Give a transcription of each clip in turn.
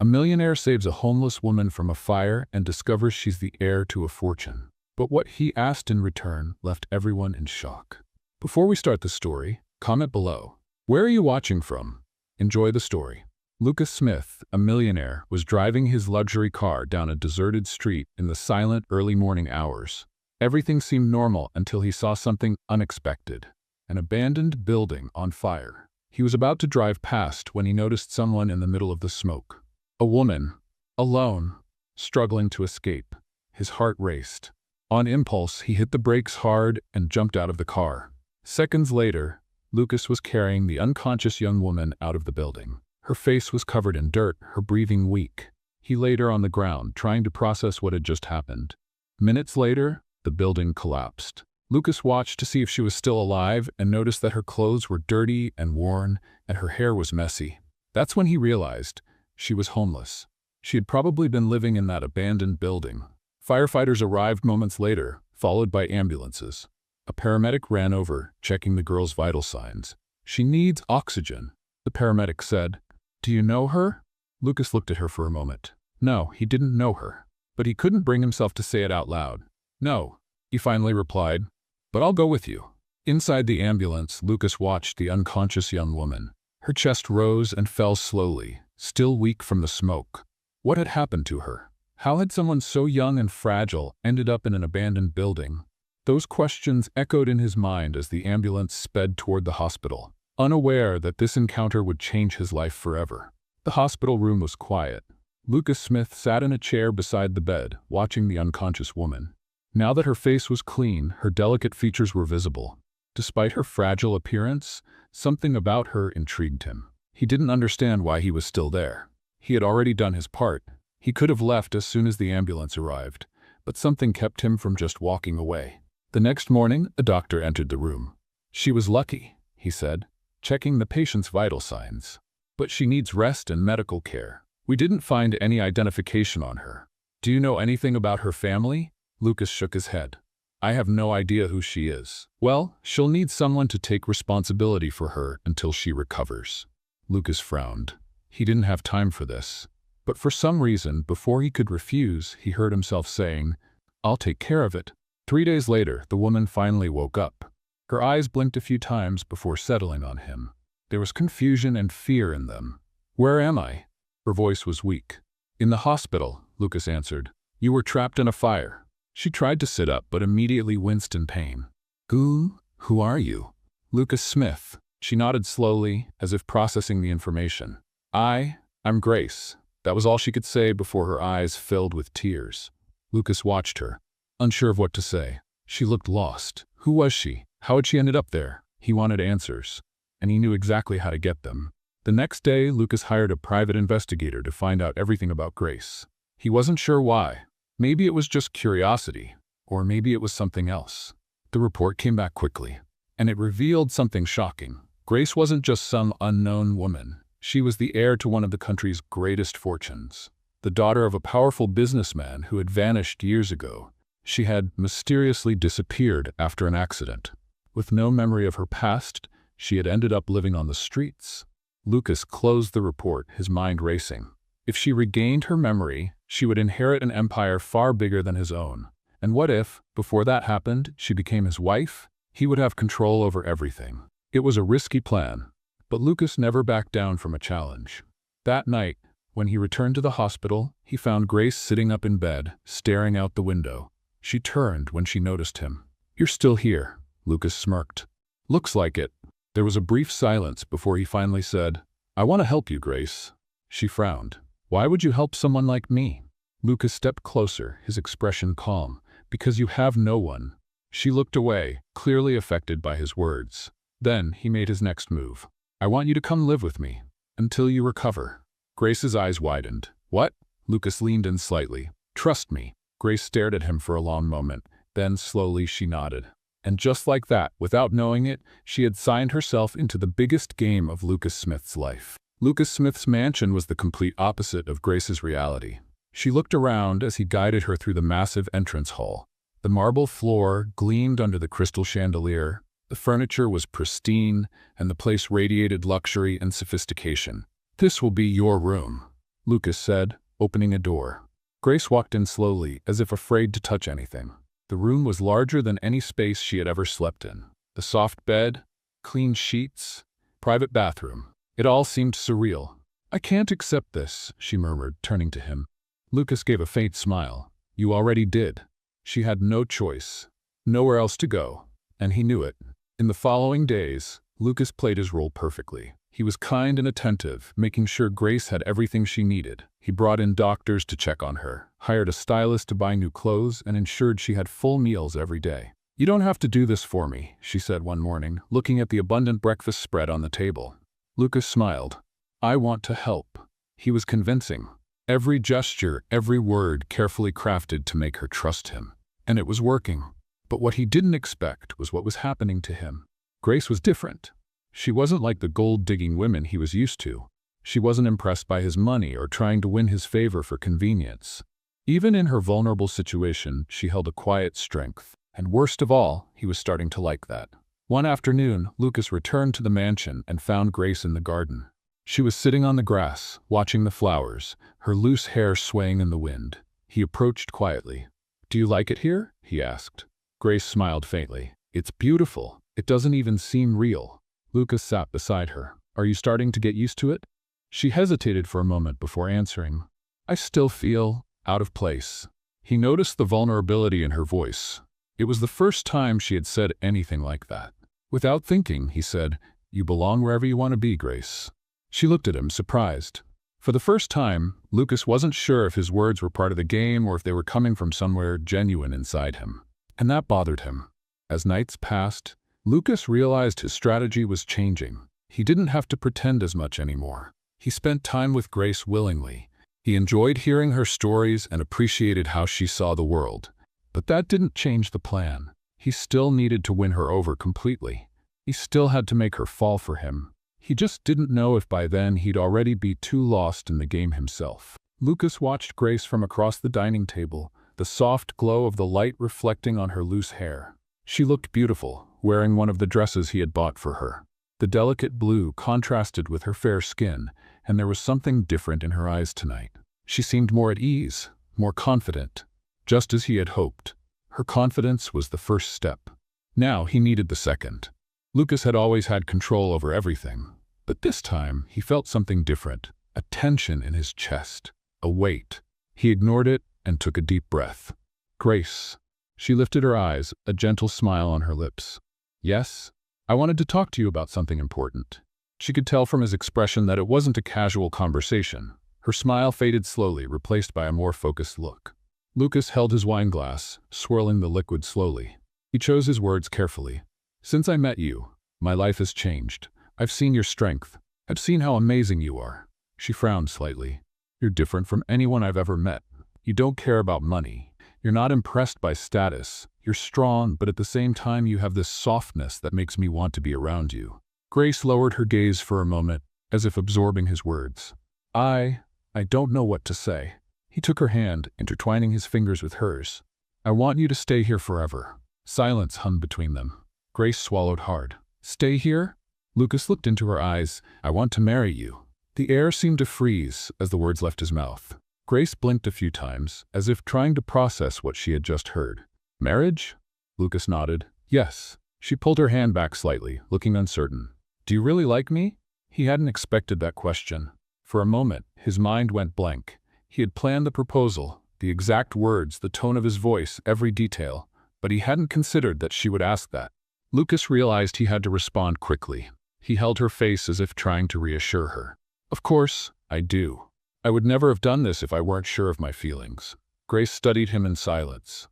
A millionaire saves a homeless woman from a fire and discovers she's the heir to a fortune. But what he asked in return left everyone in shock. Before we start the story, comment below. Where are you watching from? Enjoy the story. Lucas Smith, a millionaire, was driving his luxury car down a deserted street in the silent early morning hours. Everything seemed normal until he saw something unexpected: an abandoned building on fire. He was about to drive past when he noticed someone in the middle of the smoke. A woman, alone, struggling to escape. His heart raced. On impulse, he hit the brakes hard and jumped out of the car. Seconds later, Lucas was carrying the unconscious young woman out of the building. Her face was covered in dirt, her breathing weak. He laid her on the ground, trying to process what had just happened. Minutes later, the building collapsed. Lucas watched to see if she was still alive and noticed that her clothes were dirty and worn, and her hair was messy. That's when he realized she was homeless. She had probably been living in that abandoned building. Firefighters arrived moments later, followed by ambulances. A paramedic ran over, checking the girl's vital signs. "She needs oxygen," the paramedic said. "Do you know her?" Lucas looked at her for a moment. No, he didn't know her. But he couldn't bring himself to say it out loud. "No," he finally replied, "but I'll go with you." Inside the ambulance, Lucas watched the unconscious young woman. Her chest rose and fell slowly, still weak from the smoke. What had happened to her? How had someone so young and fragile ended up in an abandoned building? Those questions echoed in his mind as the ambulance sped toward the hospital, unaware that this encounter would change his life forever. The hospital room was quiet. Lucas Smith sat in a chair beside the bed, watching the unconscious woman. Now that her face was clean, her delicate features were visible. Despite her fragile appearance, something about her intrigued him. He didn't understand why he was still there. He had already done his part. He could have left as soon as the ambulance arrived, but something kept him from just walking away. The next morning, a doctor entered the room. "She was lucky," he said, checking the patient's vital signs. "But she needs rest and medical care. We didn't find any identification on her. Do you know anything about her family?" Lucas shook his head. "I have no idea who she is." "Well, she'll need someone to take responsibility for her until she recovers." Lucas frowned. He didn't have time for this. But for some reason, before he could refuse, he heard himself saying, "I'll take care of it." 3 days later, the woman finally woke up. Her eyes blinked a few times before settling on him. There was confusion and fear in them. "Where am I?" Her voice was weak. "In the hospital," Lucas answered. "You were trapped in a fire." She tried to sit up, but immediately winced in pain. Who are you?" "Lucas Smith." She nodded slowly, as if processing the information. I'm Grace." That was all she could say before her eyes filled with tears. Lucas watched her, unsure of what to say. She looked lost. Who was she? How had she ended up there? He wanted answers, and he knew exactly how to get them. The next day, Lucas hired a private investigator to find out everything about Grace. He wasn't sure why. Maybe it was just curiosity, or maybe it was something else. The report came back quickly, and it revealed something shocking. Grace wasn't just some unknown woman. She was the heir to one of the country's greatest fortunes. The daughter of a powerful businessman who had vanished years ago. She had mysteriously disappeared after an accident. With no memory of her past, she had ended up living on the streets. Lucas closed the report, his mind racing. If she regained her memory, she would inherit an empire far bigger than his own. And what if, before that happened, she became his wife? He would have control over everything. It was a risky plan, but Lucas never backed down from a challenge. That night, when he returned to the hospital, he found Grace sitting up in bed, staring out the window. She turned when she noticed him. "You're still here," Lucas smirked. "Looks like it." There was a brief silence before he finally said, "I want to help you, Grace." She frowned. "Why would you help someone like me?" Lucas stepped closer, his expression calm. "Because you have no one." She looked away, clearly affected by his words. Then he made his next move. "I want you to come live with me, until you recover." Grace's eyes widened. "What?" Lucas leaned in slightly. "Trust me." Grace stared at him for a long moment. Then slowly she nodded. And just like that, without knowing it, she had signed herself into the biggest game of Lucas Smith's life. Lucas Smith's mansion was the complete opposite of Grace's reality. She looked around as he guided her through the massive entrance hall. The marble floor gleamed under the crystal chandelier. The furniture was pristine, and the place radiated luxury and sophistication. "This will be your room." Lucas said, opening a door. Grace walked in slowly, as if afraid to touch anything. The room was larger than any space she had ever slept in. The soft bed, clean sheets, private bathroom. It all seemed surreal. "I can't accept this," she murmured, turning to him. Lucas gave a faint smile. "You already did." She had no choice, nowhere else to go, and he knew it. In the following days, Lucas played his role perfectly. He was kind and attentive, making sure Grace had everything she needed. He brought in doctors to check on her, hired a stylist to buy new clothes, and ensured she had full meals every day. "You don't have to do this for me," she said one morning, looking at the abundant breakfast spread on the table. Lucas smiled. "I want to help." He was convincing. Every gesture, every word carefully crafted to make her trust him. And it was working. But what he didn't expect was what was happening to him. Grace was different. She wasn't like the gold-digging women he was used to. She wasn't impressed by his money or trying to win his favor for convenience. Even in her vulnerable situation, she held a quiet strength. And worst of all, he was starting to like that. One afternoon, Lucas returned to the mansion and found Grace in the garden. She was sitting on the grass, watching the flowers, her loose hair swaying in the wind. He approached quietly. "Do you like it here?" he asked. Grace smiled faintly. "It's beautiful. It doesn't even seem real." Lucas sat beside her. "Are you starting to get used to it?" She hesitated for a moment before answering. "I still feel out of place." He noticed the vulnerability in her voice. It was the first time she had said anything like that. Without thinking, he said, "You belong wherever you want to be, Grace." She looked at him, surprised. For the first time, Lucas wasn't sure if his words were part of the game or if they were coming from somewhere genuine inside him. And that bothered him. As nights passed, Lucas realized his strategy was changing. He didn't have to pretend as much anymore. He spent time with Grace willingly. He enjoyed hearing her stories and appreciated how she saw the world. But that didn't change the plan. He still needed to win her over completely. He still had to make her fall for him. He just didn't know if by then he'd already be too lost in the game himself. Lucas watched Grace from across the dining table, the soft glow of the light reflecting on her loose hair. She looked beautiful, wearing one of the dresses he had bought for her. The delicate blue contrasted with her fair skin, and there was something different in her eyes tonight. She seemed more at ease, more confident, just as he had hoped. Her confidence was the first step. Now he needed the second. Lucas had always had control over everything, but this time he felt something different, a tension in his chest, a weight. He ignored it and took a deep breath. "Grace." She lifted her eyes, a gentle smile on her lips. "Yes? I wanted to talk to you about something important." She could tell from his expression that it wasn't a casual conversation. Her smile faded slowly, replaced by a more focused look. Lucas held his wine glass, swirling the liquid slowly. He chose his words carefully. "Since I met you, my life has changed. I've seen your strength. I've seen how amazing you are." She frowned slightly. "You're different from anyone I've ever met. You don't care about money. You're not impressed by status. You're strong, but at the same time you have this softness that makes me want to be around you." Grace lowered her gaze for a moment, as if absorbing his words. I don't know what to say." He took her hand, intertwining his fingers with hers. "I want you to stay here forever." Silence hung between them. Grace swallowed hard. "Stay here?" Lucas looked into her eyes. "I want to marry you." The air seemed to freeze as the words left his mouth. Grace blinked a few times, as if trying to process what she had just heard. "Marriage?" Lucas nodded. "Yes." She pulled her hand back slightly, looking uncertain. "Do you really like me?" He hadn't expected that question. For a moment, his mind went blank. He had planned the proposal, the exact words, the tone of his voice, every detail, but he hadn't considered that she would ask that. Lucas realized he had to respond quickly. He held her face as if trying to reassure her. "Of course, I do. I would never have done this if I weren't sure of my feelings." Grace studied him in silence.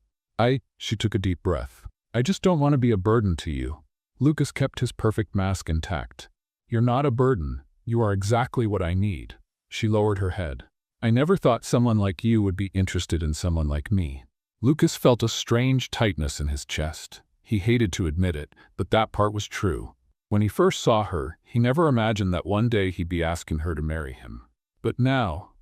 She took a deep breath. "I just don't want to be a burden to you." Lucas kept his perfect mask intact. "You're not a burden. You are exactly what I need." She lowered her head. "I never thought someone like you would be interested in someone like me." Lucas felt a strange tightness in his chest. He hated to admit it, but that part was true. When he first saw her, he never imagined that one day he'd be asking her to marry him. But now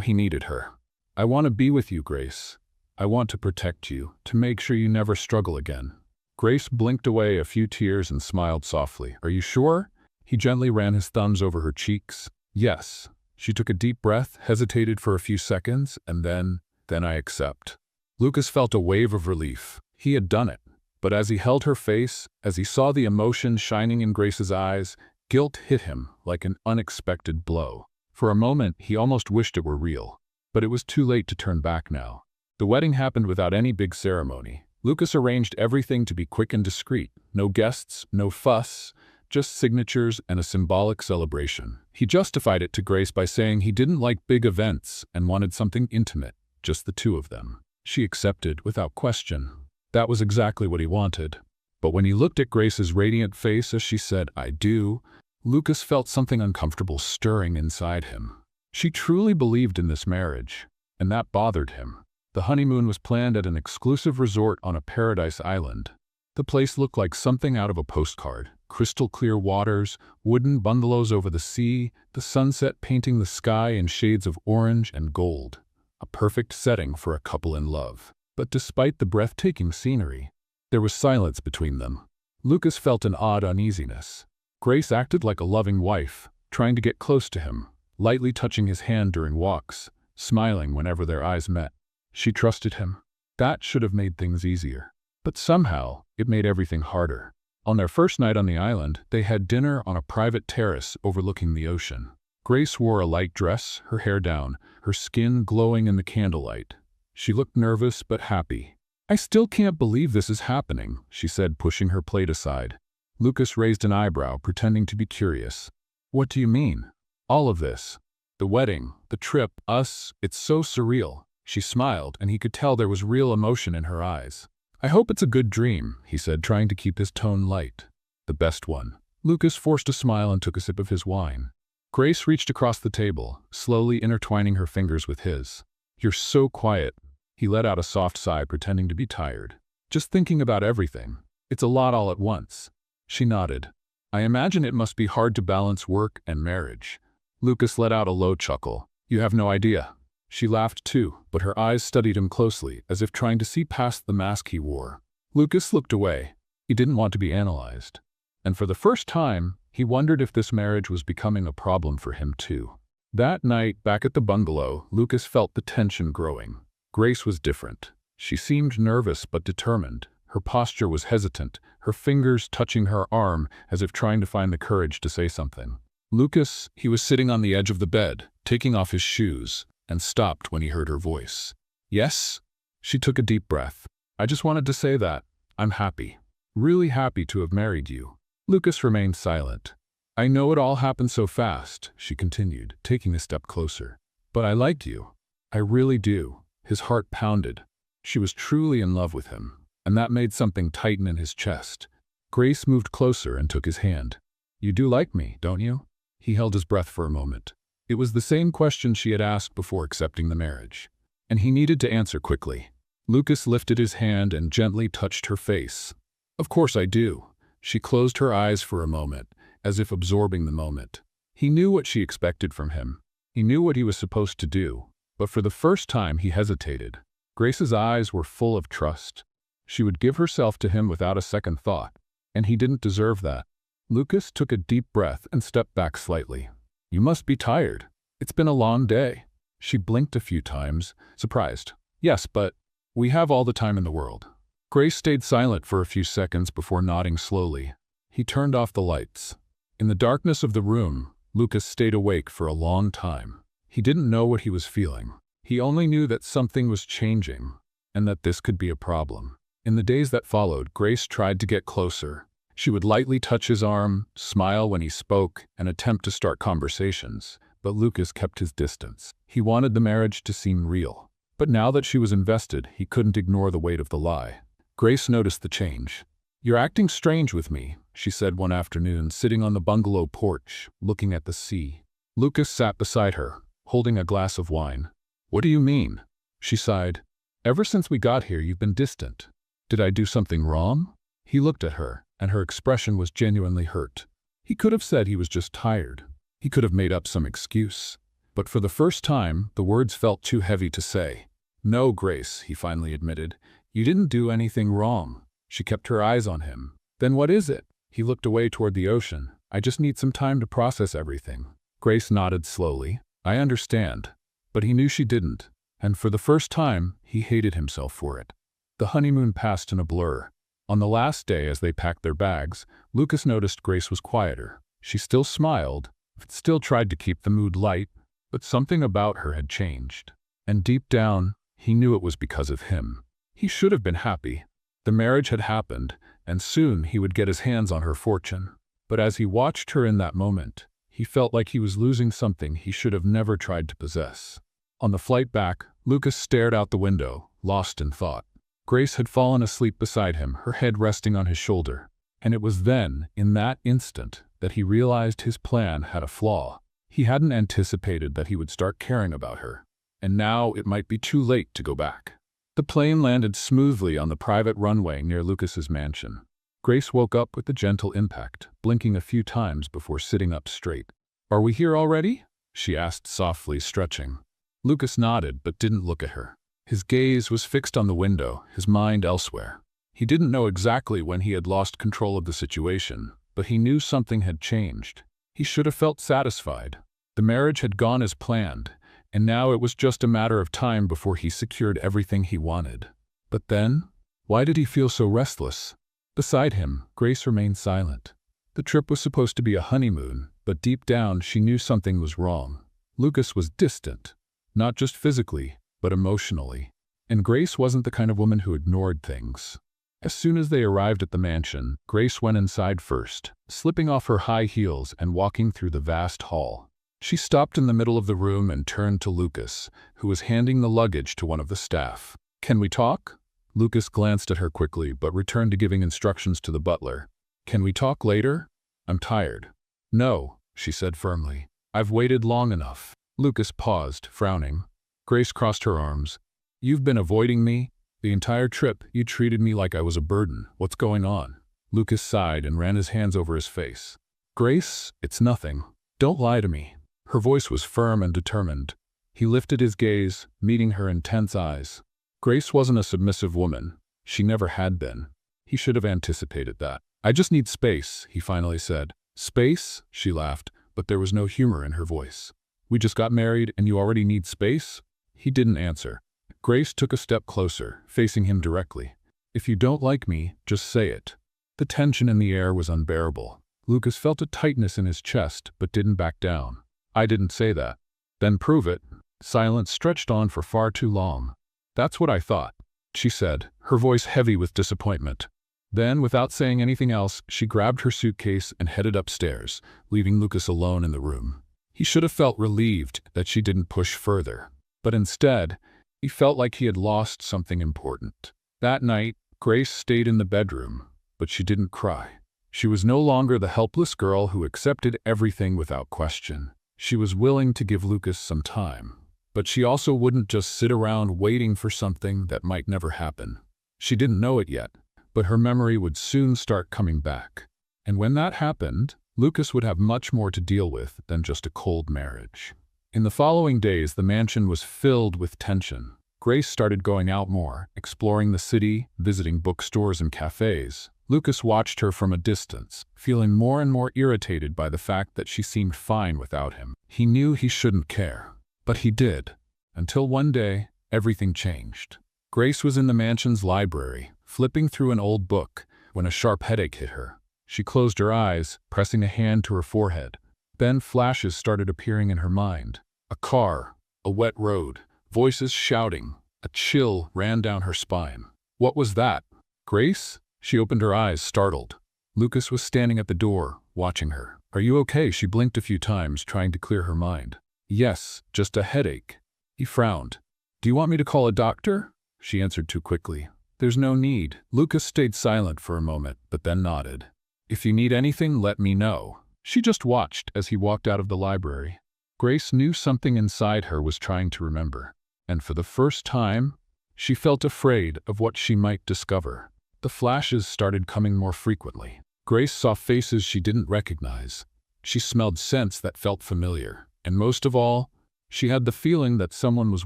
he needed her. "I want to be with you, Grace. I want to protect you, to make sure you never struggle again." Grace blinked away a few tears and smiled softly. "Are you sure?" He gently ran his thumbs over her cheeks. "Yes. She took a deep breath, hesitated for a few seconds, and then I accept. Lucas felt a wave of relief. He had done it. But as he held her face, as he saw the emotion shining in Grace's eyes, guilt hit him like an unexpected blow. For a moment, he almost wished it were real. But it was too late to turn back now. The wedding happened without any big ceremony. Lucas arranged everything to be quick and discreet. No guests, no fuss, just signatures and a symbolic celebration. He justified it to Grace by saying he didn't like big events and wanted something intimate, just the two of them. She accepted without question. That was exactly what he wanted. But when he looked at Grace's radiant face as she said, "I do," Lucas felt something uncomfortable stirring inside him. She truly believed in this marriage, and that bothered him. The honeymoon was planned at an exclusive resort on a paradise island. The place looked like something out of a postcard. Crystal clear waters, wooden bungalows over the sea, the sunset painting the sky in shades of orange and gold. A perfect setting for a couple in love. But despite the breathtaking scenery, there was silence between them. Lucas felt an odd uneasiness. Grace acted like a loving wife, trying to get close to him, lightly touching his hand during walks, smiling whenever their eyes met. She trusted him. That should have made things easier. But somehow, it made everything harder. On their first night on the island, they had dinner on a private terrace overlooking the ocean. Grace wore a light dress, her hair down, her skin glowing in the candlelight. She looked nervous but happy. "I still can't believe this is happening," she said, pushing her plate aside. Lucas raised an eyebrow, pretending to be curious. "What do you mean?" "All of this. The wedding, the trip, us, it's so surreal." She smiled, and he could tell there was real emotion in her eyes. "I hope it's a good dream," he said, trying to keep his tone light. "The best one." Lucas forced a smile and took a sip of his wine. Grace reached across the table, slowly intertwining her fingers with his. "You're so quiet." He let out a soft sigh, pretending to be tired. "Just thinking about everything. It's a lot all at once." She nodded. "I imagine it must be hard to balance work and marriage." Lucas let out a low chuckle. "You have no idea." She laughed too, but her eyes studied him closely, as if trying to see past the mask he wore. Lucas looked away. He didn't want to be analyzed. And for the first time, he wondered if this marriage was becoming a problem for him too. That night, back at the bungalow, Lucas felt the tension growing. Grace was different. She seemed nervous but determined. Her posture was hesitant, her fingers touching her arm as if trying to find the courage to say something. Lucas, he was sitting on the edge of the bed, taking off his shoes, and stopped when he heard her voice. "Yes?" She took a deep breath. "I just wanted to say that. I'm happy. Really happy to have married you." Lucas remained silent. "I know it all happened so fast," she continued, taking a step closer. "But I liked you. I really do." His heart pounded. She was truly in love with him, and that made something tighten in his chest. Grace moved closer and took his hand. "You do like me, don't you?" He held his breath for a moment. It was the same question she had asked before accepting the marriage, and he needed to answer quickly. Lucas lifted his hand and gently touched her face. "Of course I do." She closed her eyes for a moment, as if absorbing the moment. He knew what she expected from him. He knew what he was supposed to do. But for the first time he hesitated. Grace's eyes were full of trust. She would give herself to him without a second thought, and he didn't deserve that. Lucas took a deep breath and stepped back slightly. "You must be tired. It's been a long day." She blinked a few times, surprised. "Yes, but we have all the time in the world." Grace stayed silent for a few seconds before nodding slowly. He turned off the lights. In the darkness of the room, Lucas stayed awake for a long time. He didn't know what he was feeling. He only knew that something was changing, and that this could be a problem. In the days that followed, Grace tried to get closer. She would lightly touch his arm, smile when he spoke, and attempt to start conversations. But Lucas kept his distance. He wanted the marriage to seem real. But now that she was invested, he couldn't ignore the weight of the lie. Grace noticed the change. "You're acting strange with me," she said one afternoon, sitting on the bungalow porch, looking at the sea. Lucas sat beside her, holding a glass of wine. "What do you mean?" She sighed. "Ever since we got here, you've been distant. Did I do something wrong?" He looked at her, and her expression was genuinely hurt. He could have said he was just tired. He could have made up some excuse. But for the first time, the words felt too heavy to say. "No, Grace," he finally admitted. "You didn't do anything wrong." She kept her eyes on him. "Then what is it?" He looked away toward the ocean. "I just need some time to process everything." Grace nodded slowly. I understand. But he knew she didn't, and for the first time, he hated himself for it. The honeymoon passed in a blur. On the last day, as they packed their bags, Lucas noticed Grace was quieter. She still smiled, still tried to keep the mood light, but something about her had changed. And deep down, he knew it was because of him. He should have been happy. The marriage had happened, and soon he would get his hands on her fortune. But as he watched her in that moment, he felt like he was losing something he should have never tried to possess. On the flight back, Lucas stared out the window, lost in thought. Grace had fallen asleep beside him, her head resting on his shoulder. And it was then, in that instant, that he realized his plan had a flaw. He hadn't anticipated that he would start caring about her. And now it might be too late to go back. The plane landed smoothly on the private runway near Lucas's mansion. Grace woke up with a gentle impact, blinking a few times before sitting up straight. "Are we here already?" she asked softly, stretching. Lucas nodded but didn't look at her. His gaze was fixed on the window, his mind elsewhere. He didn't know exactly when he had lost control of the situation, but he knew something had changed. He should have felt satisfied. The marriage had gone as planned, and now it was just a matter of time before he secured everything he wanted. But then, why did he feel so restless? Beside him, Grace remained silent. The trip was supposed to be a honeymoon, but deep down she knew something was wrong. Lucas was distant, not just physically, but emotionally. And Grace wasn't the kind of woman who ignored things. As soon as they arrived at the mansion, Grace went inside first, slipping off her high heels and walking through the vast hall. She stopped in the middle of the room and turned to Lucas, who was handing the luggage to one of the staff. "Can we talk?" Lucas glanced at her quickly but returned to giving instructions to the butler. "Can we talk later? I'm tired." "No," she said firmly. "I've waited long enough." Lucas paused, frowning. Grace crossed her arms. "You've been avoiding me? The entire trip, you treated me like I was a burden. What's going on?" Lucas sighed and ran his hands over his face. "Grace, it's nothing. Don't lie to me." Her voice was firm and determined. He lifted his gaze, meeting her intense eyes. Grace wasn't a submissive woman. She never had been. He should have anticipated that. "I just need space," he finally said. "Space?" she laughed, but there was no humor in her voice. "We just got married and you already need space?" He didn't answer. Grace took a step closer, facing him directly. "If you don't like me, just say it." The tension in the air was unbearable. Lucas felt a tightness in his chest, but didn't back down. "I didn't say that." "Then prove it." Silence stretched on for far too long. "That's what I thought," she said, her voice heavy with disappointment. Then, without saying anything else, she grabbed her suitcase and headed upstairs, leaving Lucas alone in the room. He should have felt relieved that she didn't push further. But instead, he felt like he had lost something important. That night, Grace stayed in the bedroom, but she didn't cry. She was no longer the helpless girl who accepted everything without question. She was willing to give Lucas some time. But she also wouldn't just sit around waiting for something that might never happen. She didn't know it yet, but her memory would soon start coming back. And when that happened, Lucas would have much more to deal with than just a cold marriage. In the following days, the mansion was filled with tension. Grace started going out more, exploring the city, visiting bookstores and cafes. Lucas watched her from a distance, feeling more and more irritated by the fact that she seemed fine without him. He knew he shouldn't care, but he did. Until one day, everything changed. Grace was in the mansion's library, flipping through an old book, when a sharp headache hit her. She closed her eyes, pressing a hand to her forehead. Then flashes started appearing in her mind. A car, a wet road, voices shouting. A chill ran down her spine. What was that? Grace? She opened her eyes, startled. Lucas was standing at the door, watching her. "Are you okay?" She blinked a few times, trying to clear her mind. "Yes, just a headache." He frowned. "Do you want me to call a doctor?" She answered too quickly. "There's no need." Lucas stayed silent for a moment, but then nodded. "If you need anything, let me know." She just watched as he walked out of the library. Grace knew something inside her was trying to remember. And for the first time, she felt afraid of what she might discover. The flashes started coming more frequently. Grace saw faces she didn't recognize. She smelled scents that felt familiar. And most of all, she had the feeling that someone was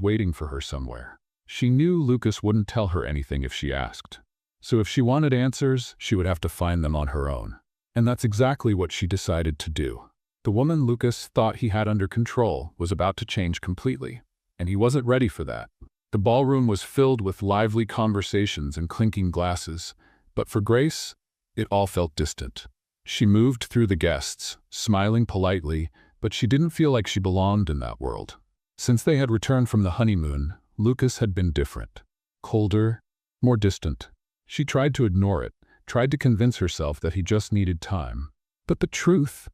waiting for her somewhere. She knew Lucas wouldn't tell her anything if she asked. So if she wanted answers, she would have to find them on her own. And that's exactly what she decided to do. The woman Lucas thought he had under control was about to change completely, and he wasn't ready for that. The ballroom was filled with lively conversations and clinking glasses, but for Grace, it all felt distant. She moved through the guests, smiling politely, but she didn't feel like she belonged in that world. Since they had returned from the honeymoon, Lucas had been different. Colder, more distant. She tried to ignore it, tried to convince herself that he just needed time. But the truth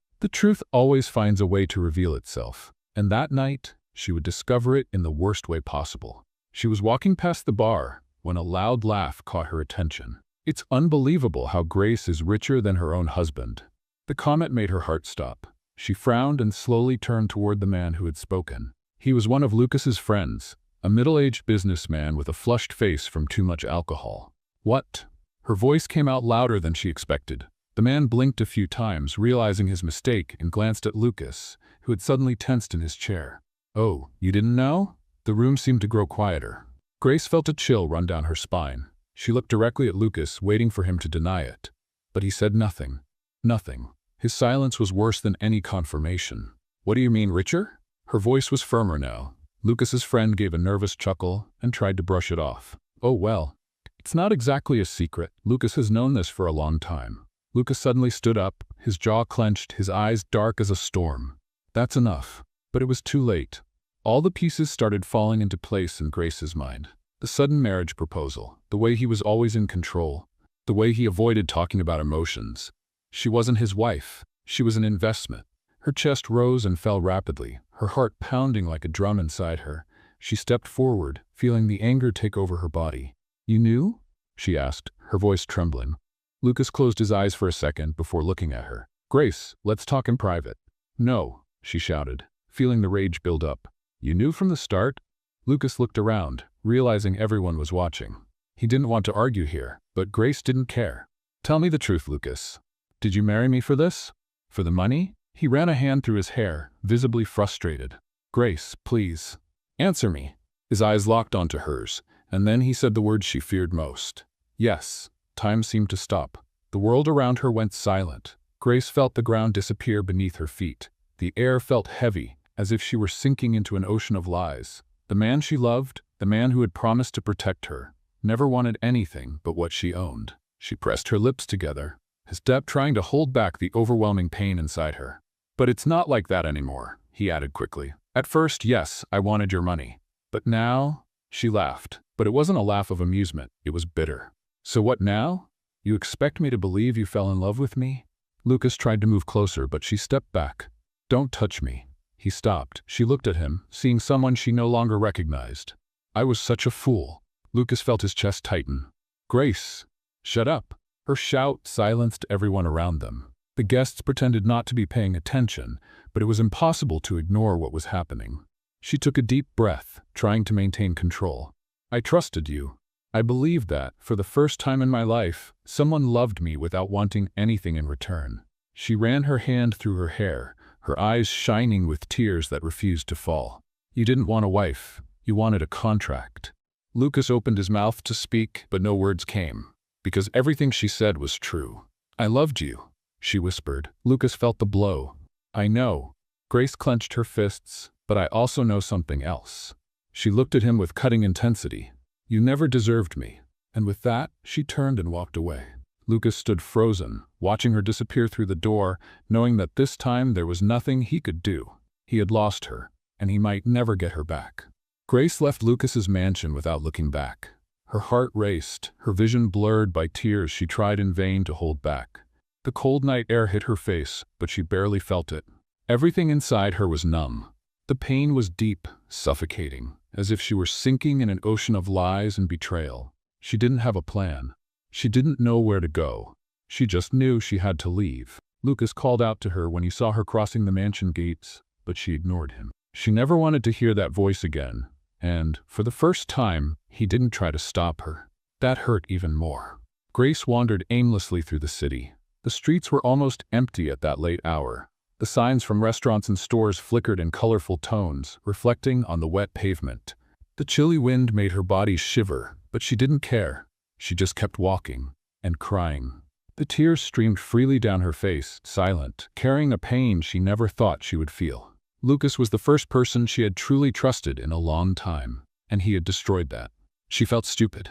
always finds a way to reveal itself. And that night, she would discover it in the worst way possible. She was walking past the bar when a loud laugh caught her attention. It's unbelievable how Grace is richer than her own husband. The comment made her heart stop. She frowned and slowly turned toward the man who had spoken. He was one of Lucas's friends, a middle-aged businessman with a flushed face from too much alcohol. What? Her voice came out louder than she expected. The man blinked a few times, realizing his mistake, and glanced at Lucas, who had suddenly tensed in his chair. Oh, you didn't know? The room seemed to grow quieter. Grace felt a chill run down her spine. She looked directly at Lucas, waiting for him to deny it. But he said nothing. Nothing. His silence was worse than any confirmation. What do you mean, richer? Her voice was firmer now. Lucas's friend gave a nervous chuckle and tried to brush it off. Oh well. It's not exactly a secret. Lucas has known this for a long time. Lucas suddenly stood up, his jaw clenched, his eyes dark as a storm. That's enough. But it was too late. All the pieces started falling into place in Grace's mind. The sudden marriage proposal, the way he was always in control, the way he avoided talking about emotions. She wasn't his wife. She was an investment. Her chest rose and fell rapidly, her heart pounding like a drum inside her. She stepped forward, feeling the anger take over her body. You knew? She asked, her voice trembling. Lucas closed his eyes for a second before looking at her. Grace, let's talk in private. No, she shouted, feeling the rage build up. You knew from the start? Lucas looked around, realizing everyone was watching. He didn't want to argue here, but Grace didn't care. Tell me the truth, Lucas. Did you marry me for this? For the money? He ran a hand through his hair, visibly frustrated. Grace, please. Answer me. His eyes locked onto hers, and then he said the words she feared most. Yes. Time seemed to stop. The world around her went silent. Grace felt the ground disappear beneath her feet. The air felt heavy, as if she were sinking into an ocean of lies. The man she loved, the man who had promised to protect her, never wanted anything but what she owned. She pressed her lips together, his step trying to hold back the overwhelming pain inside her. But it's not like that anymore, he added quickly. At first, yes, I wanted your money. But now, she laughed. But it wasn't a laugh of amusement, it was bitter. So what now? You expect me to believe you fell in love with me? Lucas tried to move closer, but she stepped back. Don't touch me. He stopped. She looked at him, seeing someone she no longer recognized. I was such a fool. Lucas felt his chest tighten. Grace, shut up. Her shout silenced everyone around them. The guests pretended not to be paying attention, but it was impossible to ignore what was happening. She took a deep breath, trying to maintain control. I trusted you. I believed that, for the first time in my life, someone loved me without wanting anything in return. She ran her hand through her hair, her eyes shining with tears that refused to fall. You didn't want a wife. You wanted a contract. Lucas opened his mouth to speak, but no words came, because everything she said was true. I loved you, she whispered. Lucas felt the blow. I know. Grace clenched her fists, but I also know something else. She looked at him with cutting intensity. You never deserved me. And with that, she turned and walked away. Lucas stood frozen, watching her disappear through the door, knowing that this time there was nothing he could do. He had lost her, and he might never get her back. Grace left Lucas's mansion without looking back. Her heart raced, her vision blurred by tears she tried in vain to hold back. The cold night air hit her face, but she barely felt it. Everything inside her was numb. The pain was deep, suffocating, as if she were sinking in an ocean of lies and betrayal. She didn't have a plan. She didn't know where to go. She just knew she had to leave. Lucas called out to her when he saw her crossing the mansion gates, but she ignored him. She never wanted to hear that voice again, and, for the first time, he didn't try to stop her. That hurt even more. Grace wandered aimlessly through the city. The streets were almost empty at that late hour. The signs from restaurants and stores flickered in colorful tones, reflecting on the wet pavement. The chilly wind made her body shiver, but she didn't care. She just kept walking and crying. The tears streamed freely down her face, silent, carrying a pain she never thought she would feel. Lucas was the first person she had truly trusted in a long time, and he had destroyed that. She felt stupid.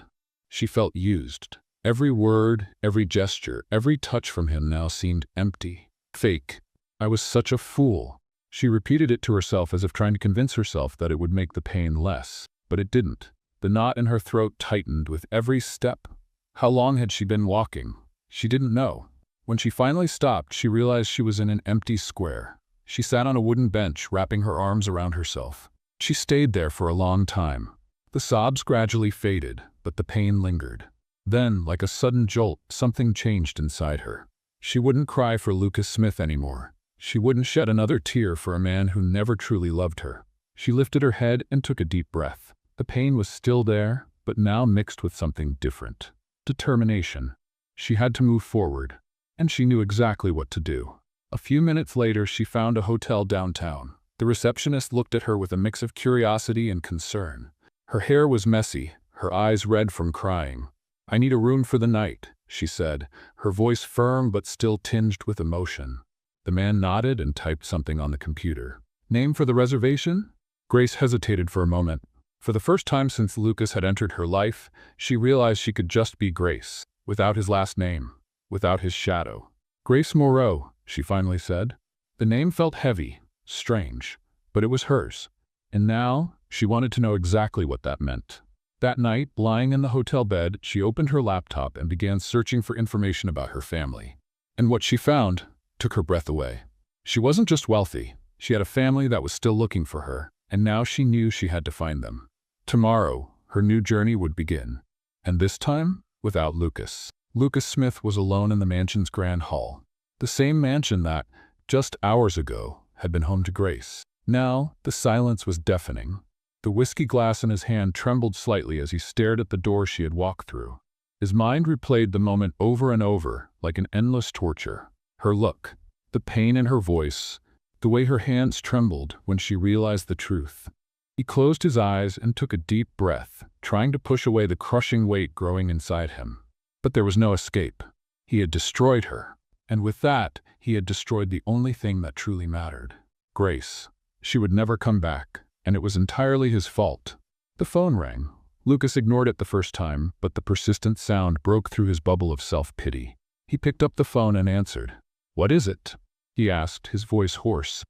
She felt used. Every word, every gesture, every touch from him now seemed empty, fake. I was such a fool. She repeated it to herself as if trying to convince herself that it would make the pain less, but it didn't. The knot in her throat tightened with every step. How long had she been walking? She didn't know. When she finally stopped, she realized she was in an empty square. She sat on a wooden bench, wrapping her arms around herself. She stayed there for a long time. The sobs gradually faded, but the pain lingered. Then, like a sudden jolt, something changed inside her. She wouldn't cry for Lucas Smith anymore. She wouldn't shed another tear for a man who never truly loved her. She lifted her head and took a deep breath. The pain was still there, but now mixed with something different. Determination. She had to move forward, and she knew exactly what to do. A few minutes later, she found a hotel downtown. The receptionist looked at her with a mix of curiosity and concern. Her hair was messy, her eyes red from crying. "I need a room for the night," she said, her voice firm but still tinged with emotion. The man nodded and typed something on the computer. "Name for the reservation?" Grace hesitated for a moment. For the first time since Lucas had entered her life, she realized she could just be Grace, without his last name, without his shadow. "Grace Moreau," she finally said. The name felt heavy, strange, but it was hers. And now, she wanted to know exactly what that meant. That night, lying in the hotel bed, she opened her laptop and began searching for information about her family. And what she found took her breath away. She wasn't just wealthy. She had a family that was still looking for her, and now she knew she had to find them. Tomorrow, her new journey would begin. And this time, without Lucas. Lucas Smith was alone in the mansion's grand hall. The same mansion that, just hours ago, had been home to Grace. Now, the silence was deafening. The whiskey glass in his hand trembled slightly as he stared at the door she had walked through. His mind replayed the moment over and over, like an endless torture. Her look, the pain in her voice, the way her hands trembled when she realized the truth. He closed his eyes and took a deep breath, trying to push away the crushing weight growing inside him. But there was no escape. He had destroyed her. And with that, he had destroyed the only thing that truly mattered. Grace. She would never come back, and it was entirely his fault. The phone rang. Lucas ignored it the first time, but the persistent sound broke through his bubble of self-pity. He picked up the phone and answered. "What is it?" he asked, his voice hoarse.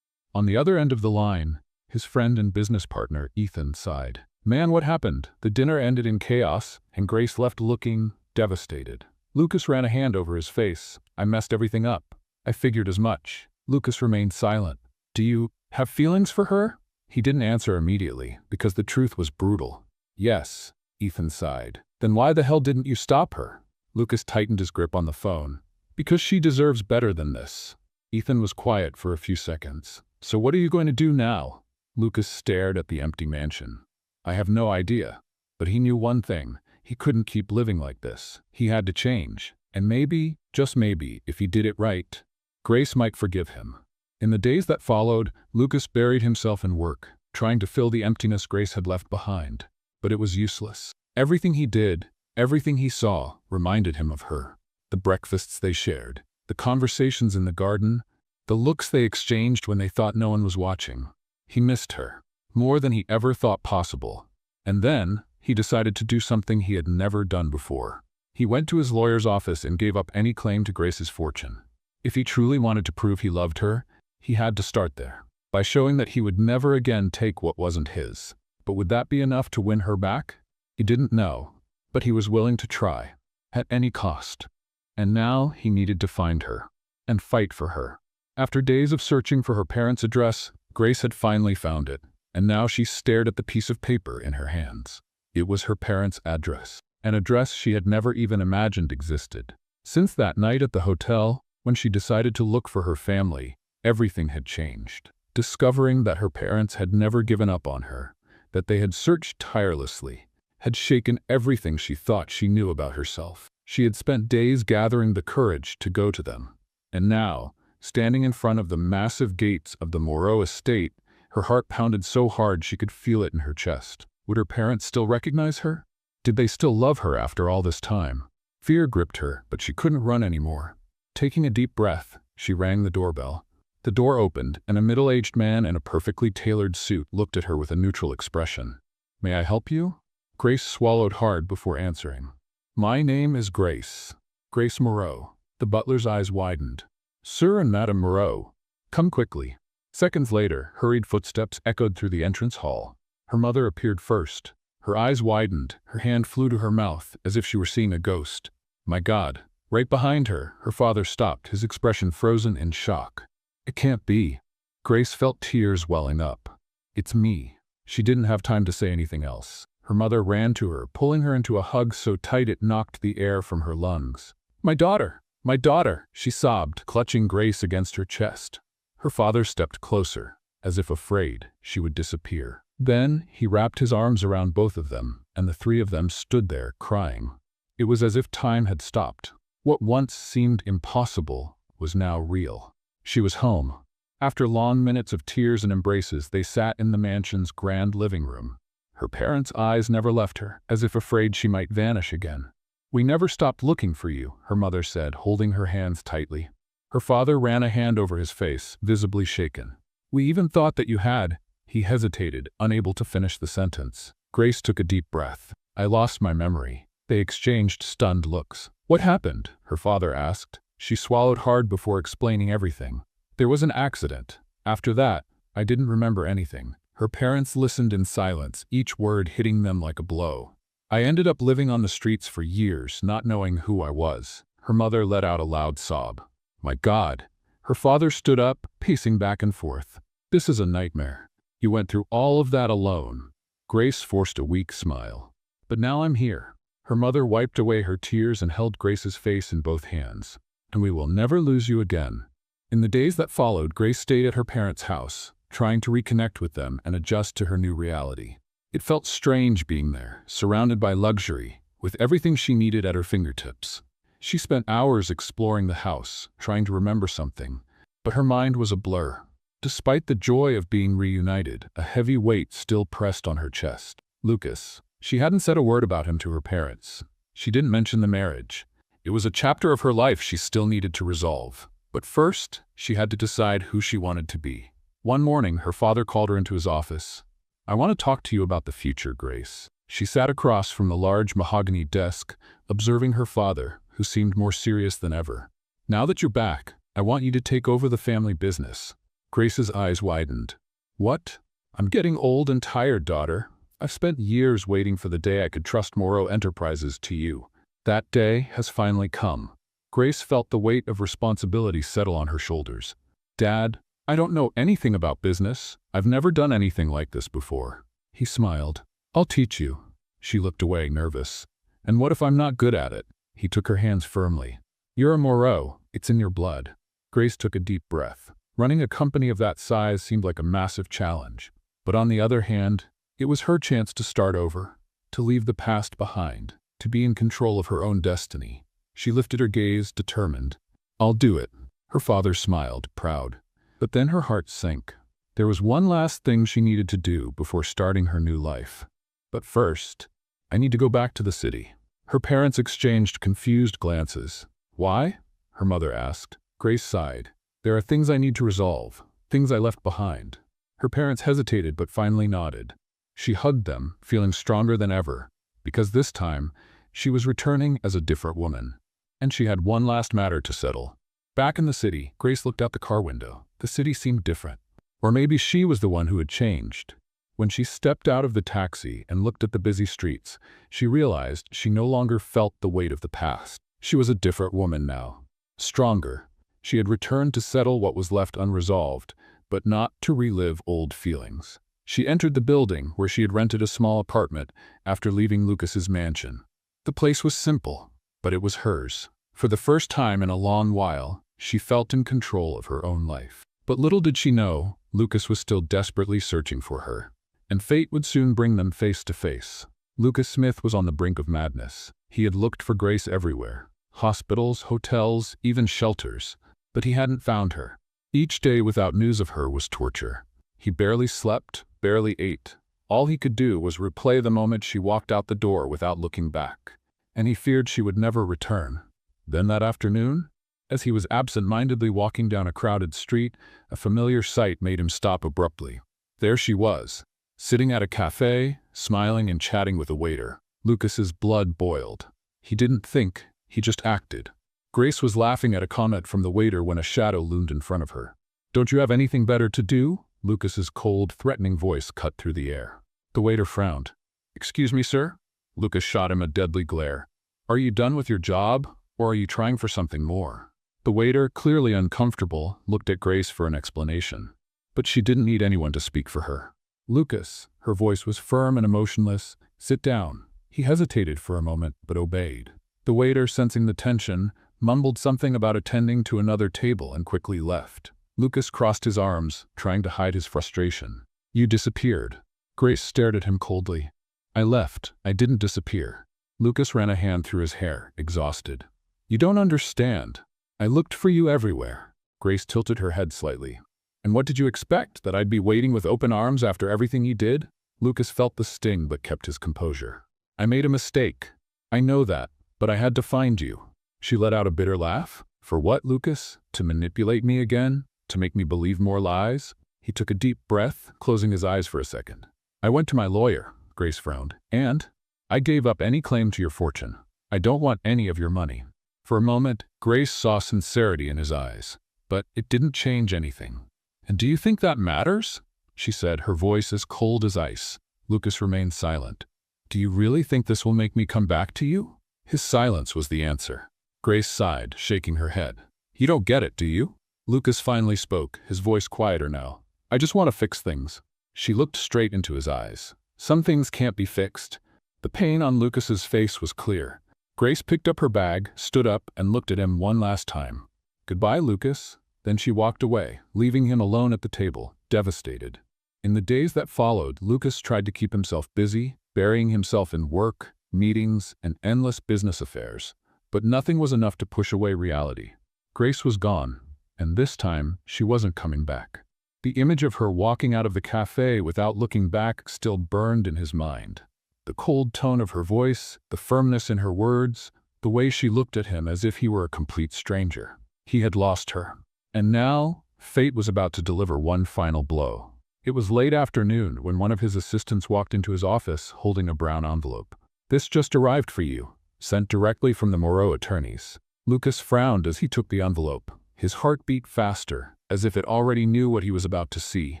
On the other end of the line, his friend and business partner, Ethan, sighed. "Man, what happened?" The dinner ended in chaos, and Grace left looking devastated. Lucas ran a hand over his face. "I messed everything up. I figured as much." Lucas remained silent. "Do you have feelings for her?" He didn't answer immediately, because the truth was brutal. "Yes," Ethan sighed. "Then why the hell didn't you stop her?" Lucas tightened his grip on the phone. "Because she deserves better than this." Ethan was quiet for a few seconds. "So what are you going to do now?" Lucas stared at the empty mansion. "I have no idea." But he knew one thing. He couldn't keep living like this. He had to change. And maybe, just maybe, if he did it right, Grace might forgive him. In the days that followed, Lucas buried himself in work, trying to fill the emptiness Grace had left behind. But it was useless. Everything he did, everything he saw, reminded him of her. The breakfasts they shared, the conversations in the garden, the looks they exchanged when they thought no one was watching. He missed her, more than he ever thought possible. And then, he decided to do something he had never done before. He went to his lawyer's office and gave up any claim to Grace's fortune. If he truly wanted to prove he loved her, he had to start there, by showing that he would never again take what wasn't his. But would that be enough to win her back? He didn't know, but he was willing to try, at any cost. And now he needed to find her, and fight for her. After days of searching for her parents' address, Grace had finally found it, and now she stared at the piece of paper in her hands. It was her parents' address, an address she had never even imagined existed. Since that night at the hotel, when she decided to look for her family, everything had changed. Discovering that her parents had never given up on her, that they had searched tirelessly, had shaken everything she thought she knew about herself. She had spent days gathering the courage to go to them. And now, standing in front of the massive gates of the Moreau estate, her heart pounded so hard she could feel it in her chest. Would her parents still recognize her? Did they still love her after all this time? Fear gripped her, but she couldn't run anymore. Taking a deep breath, she rang the doorbell. The door opened, and a middle-aged man in a perfectly tailored suit looked at her with a neutral expression. "May I help you?" Grace swallowed hard before answering. "My name is Grace. Grace Moreau." The butler's eyes widened. "Sir and Madame Moreau, come quickly." Seconds later, hurried footsteps echoed through the entrance hall. Her mother appeared first. Her eyes widened, her hand flew to her mouth, as if she were seeing a ghost. My God! Right behind her, her father stopped, his expression frozen in shock. "It can't be." Grace felt tears welling up. "It's me." She didn't have time to say anything else. Her mother ran to her, pulling her into a hug so tight it knocked the air from her lungs. "My daughter! My daughter!" she sobbed, clutching Grace against her chest. Her father stepped closer, as if afraid she would disappear. Then he wrapped his arms around both of them, and the three of them stood there, crying. It was as if time had stopped. What once seemed impossible was now real. She was home. After long minutes of tears and embraces, they sat in the mansion's grand living room. Her parents' eyes never left her, as if afraid she might vanish again. "We never stopped looking for you," her mother said, holding her hands tightly. Her father ran a hand over his face, visibly shaken. "We even thought that you had—" He hesitated, unable to finish the sentence. Grace took a deep breath. "I lost my memory." They exchanged stunned looks. "What happened?" her father asked. She swallowed hard before explaining everything. "There was an accident. After that, I didn't remember anything." Her parents listened in silence, each word hitting them like a blow. "I ended up living on the streets for years, not knowing who I was." Her mother let out a loud sob. "My God!" Her father stood up, pacing back and forth. "This is a nightmare. You went through all of that alone." Grace forced a weak smile. "But now I'm here." Her mother wiped away her tears and held Grace's face in both hands. "And we will never lose you again." In the days that followed, Grace stayed at her parents' house, trying to reconnect with them and adjust to her new reality. It felt strange being there, surrounded by luxury, with everything she needed at her fingertips. She spent hours exploring the house, trying to remember something, but her mind was a blur. Despite the joy of being reunited, a heavy weight still pressed on her chest. Lucas. She hadn't said a word about him to her parents. She didn't mention the marriage. It was a chapter of her life she still needed to resolve. But first, she had to decide who she wanted to be. One morning, her father called her into his office. "I want to talk to you about the future, Grace." She sat across from the large mahogany desk, observing her father, who seemed more serious than ever. "Now that you're back, I want you to take over the family business." Grace's eyes widened. "What? I'm getting old and tired, daughter. I've spent years waiting for the day I could trust Moreau Enterprises to you. That day has finally come." Grace felt the weight of responsibility settle on her shoulders. "Dad, I don't know anything about business. I've never done anything like this before." He smiled. "I'll teach you." She looked away, nervous. "And what if I'm not good at it?" He took her hands firmly. "You're a Moreau. It's in your blood." Grace took a deep breath. Running a company of that size seemed like a massive challenge. But on the other hand, it was her chance to start over, to leave the past behind, to be in control of her own destiny. She lifted her gaze, determined. "I'll do it." Her father smiled, proud. But then her heart sank. There was one last thing she needed to do before starting her new life. "But first, I need to go back to the city." Her parents exchanged confused glances. "Why?" her mother asked. Grace sighed. "There are things I need to resolve, things I left behind." Her parents hesitated but finally nodded. She hugged them, feeling stronger than ever, because this time, she was returning as a different woman. And she had one last matter to settle. Back in the city, Grace looked out the car window. The city seemed different. Or maybe she was the one who had changed. When she stepped out of the taxi and looked at the busy streets, she realized she no longer felt the weight of the past. She was a different woman now. Stronger. She had returned to settle what was left unresolved, but not to relive old feelings. She entered the building where she had rented a small apartment after leaving Lucas's mansion. The place was simple, but it was hers. For the first time in a long while, she felt in control of her own life. But little did she know, Lucas was still desperately searching for her. And fate would soon bring them face to face. Lucas Smith was on the brink of madness. He had looked for Grace everywhere. Hospitals, hotels, even shelters. But he hadn't found her. Each day without news of her was torture. He barely slept, barely ate. All he could do was replay the moment she walked out the door without looking back. and he feared she would never return. Then that afternoon, as he was absent-mindedly walking down a crowded street, a familiar sight made him stop abruptly. There she was, sitting at a cafe, smiling and chatting with a waiter. Lucas's blood boiled. He didn't think, he just acted. Grace was laughing at a comment from the waiter when a shadow loomed in front of her. "Don't you have anything better to do?" Lucas's cold, threatening voice cut through the air. The waiter frowned. "Excuse me, sir?" Lucas shot him a deadly glare. "Are you done with your job, or are you trying for something more?" The waiter, clearly uncomfortable, looked at Grace for an explanation. But she didn't need anyone to speak for her. "Lucas," her voice was firm and emotionless, "sit down." He hesitated for a moment, but obeyed. The waiter, sensing the tension, mumbled something about attending to another table and quickly left. Lucas crossed his arms, trying to hide his frustration. "You disappeared." Grace stared at him coldly. "I left. I didn't disappear." Lucas ran a hand through his hair, exhausted. "You don't understand. I looked for you everywhere." Grace tilted her head slightly. "And what did you expect, that I'd be waiting with open arms after everything you did?" Lucas felt the sting but kept his composure. "I made a mistake. I know that, but I had to find you." She let out a bitter laugh. "For what, Lucas? To manipulate me again? To make me believe more lies?" He took a deep breath, closing his eyes for a second. "I went to my lawyer," Grace frowned, "and I gave up any claim to your fortune. I don't want any of your money." For a moment, Grace saw sincerity in his eyes, but it didn't change anything. "And do you think that matters?" she said, her voice as cold as ice. Lucas remained silent. "Do you really think this will make me come back to you?" His silence was the answer. Grace sighed, shaking her head. "You don't get it, do you?" Lucas finally spoke, his voice quieter now. "I just want to fix things." She looked straight into his eyes. "Some things can't be fixed." The pain on Lucas's face was clear. Grace picked up her bag, stood up, and looked at him one last time. "Goodbye, Lucas." Then she walked away, leaving him alone at the table, devastated. In the days that followed, Lucas tried to keep himself busy, burying himself in work, meetings, and endless business affairs. But nothing was enough to push away reality. Grace was gone, and this time she wasn't coming back. The image of her walking out of the cafe without looking back still burned in his mind. The cold tone of her voice, the firmness in her words, the way she looked at him as if he were a complete stranger. He had lost her. And now, fate was about to deliver one final blow. It was late afternoon when one of his assistants walked into his office holding a brown envelope. "This just arrived for you, sent directly from the Moreau attorneys." Lucas frowned as he took the envelope. His heart beat faster, as if it already knew what he was about to see.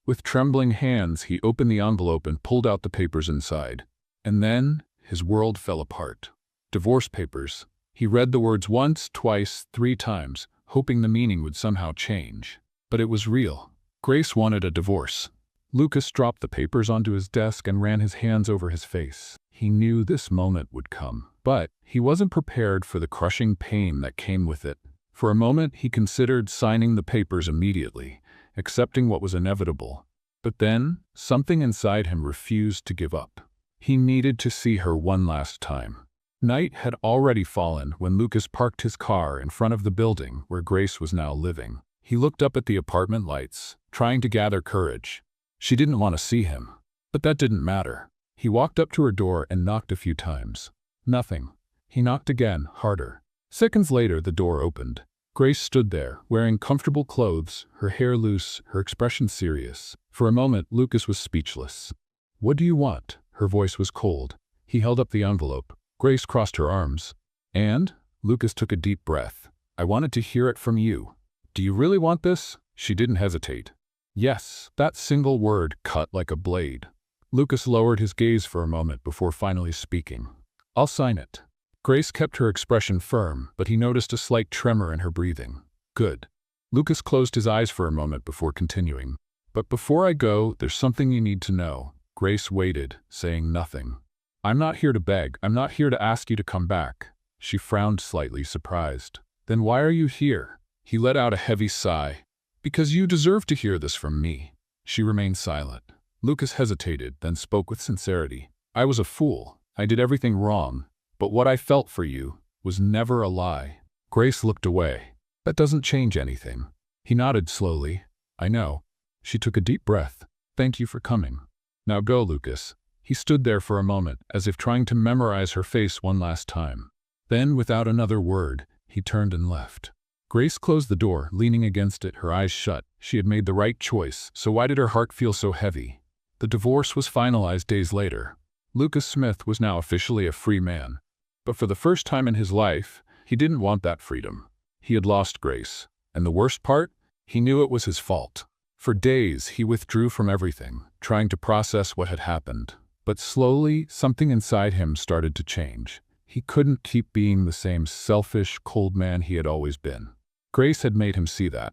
With trembling hands, he opened the envelope and pulled out the papers inside. And then, his world fell apart. Divorce papers. He read the words once, twice, 3 times, hoping the meaning would somehow change. But it was real. Grace wanted a divorce. Lucas dropped the papers onto his desk and ran his hands over his face. He knew this moment would come, but he wasn't prepared for the crushing pain that came with it. For a moment, he considered signing the papers immediately, accepting what was inevitable. But then, something inside him refused to give up. He needed to see her one last time. Night had already fallen when Lucas parked his car in front of the building where Grace was now living. He looked up at the apartment lights, trying to gather courage. She didn't want to see him, but that didn't matter. He walked up to her door and knocked a few times. Nothing. He knocked again, harder. Seconds later, the door opened. Grace stood there, wearing comfortable clothes, her hair loose, her expression serious. For a moment, Lucas was speechless. "What do you want?" Her voice was cold. He held up the envelope. Grace crossed her arms. "And?" Lucas took a deep breath. "I wanted to hear it from you." "Do you really want this?" She didn't hesitate. "Yes." That single word cut like a blade. Lucas lowered his gaze for a moment before finally speaking. "I'll sign it." Grace kept her expression firm, but he noticed a slight tremor in her breathing. "Good." Lucas closed his eyes for a moment before continuing. "But before I go, there's something you need to know." Grace waited, saying nothing. "I'm not here to beg. I'm not here to ask you to come back." She frowned slightly, surprised. "Then why are you here?" He let out a heavy sigh. "Because you deserve to hear this from me." She remained silent. Lucas hesitated, then spoke with sincerity. "I was a fool. I did everything wrong. But what I felt for you was never a lie." Grace looked away. "That doesn't change anything." He nodded slowly. "I know." She took a deep breath. "Thank you for coming." "Now go, Lucas." He stood there for a moment, as if trying to memorize her face one last time. Then, without another word, he turned and left. Grace closed the door, leaning against it, her eyes shut. She had made the right choice, so why did her heart feel so heavy? The divorce was finalized days later. Lucas Smith was now officially a free man. But for the first time in his life, he didn't want that freedom. He had lost Grace. And the worst part? He knew it was his fault. For days, he withdrew from everything, trying to process what had happened. But slowly, something inside him started to change. He couldn't keep being the same selfish, cold man he had always been. Grace had made him see that.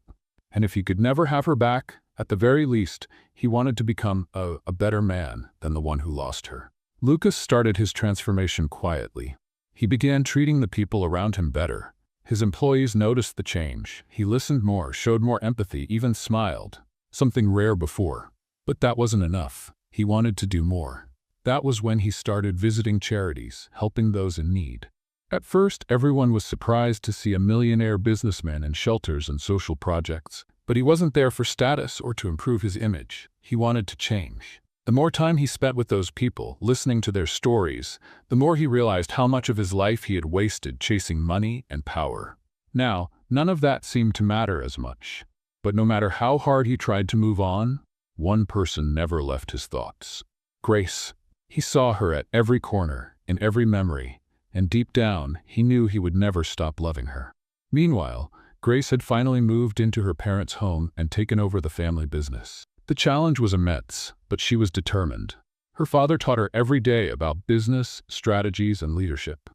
And if he could never have her back, at the very least, he wanted to become a better man than the one who lost her. Lucas started his transformation quietly. He began treating the people around him better. His employees noticed the change. He listened more, showed more empathy, even smiled. Something rare before. But that wasn't enough. He wanted to do more. That was when he started visiting charities, helping those in need. At first, everyone was surprised to see a millionaire businessman in shelters and social projects. But he wasn't there for status or to improve his image. He wanted to change. The more time he spent with those people, listening to their stories, the more he realized how much of his life he had wasted chasing money and power. Now, none of that seemed to matter as much. But no matter how hard he tried to move on, one person never left his thoughts. Grace. He saw her at every corner, in every memory, and deep down, he knew he would never stop loving her. Meanwhile, Grace had finally moved into her parents' home and taken over the family business. The challenge was immense, but she was determined. Her father taught her every day about business, strategies, and leadership.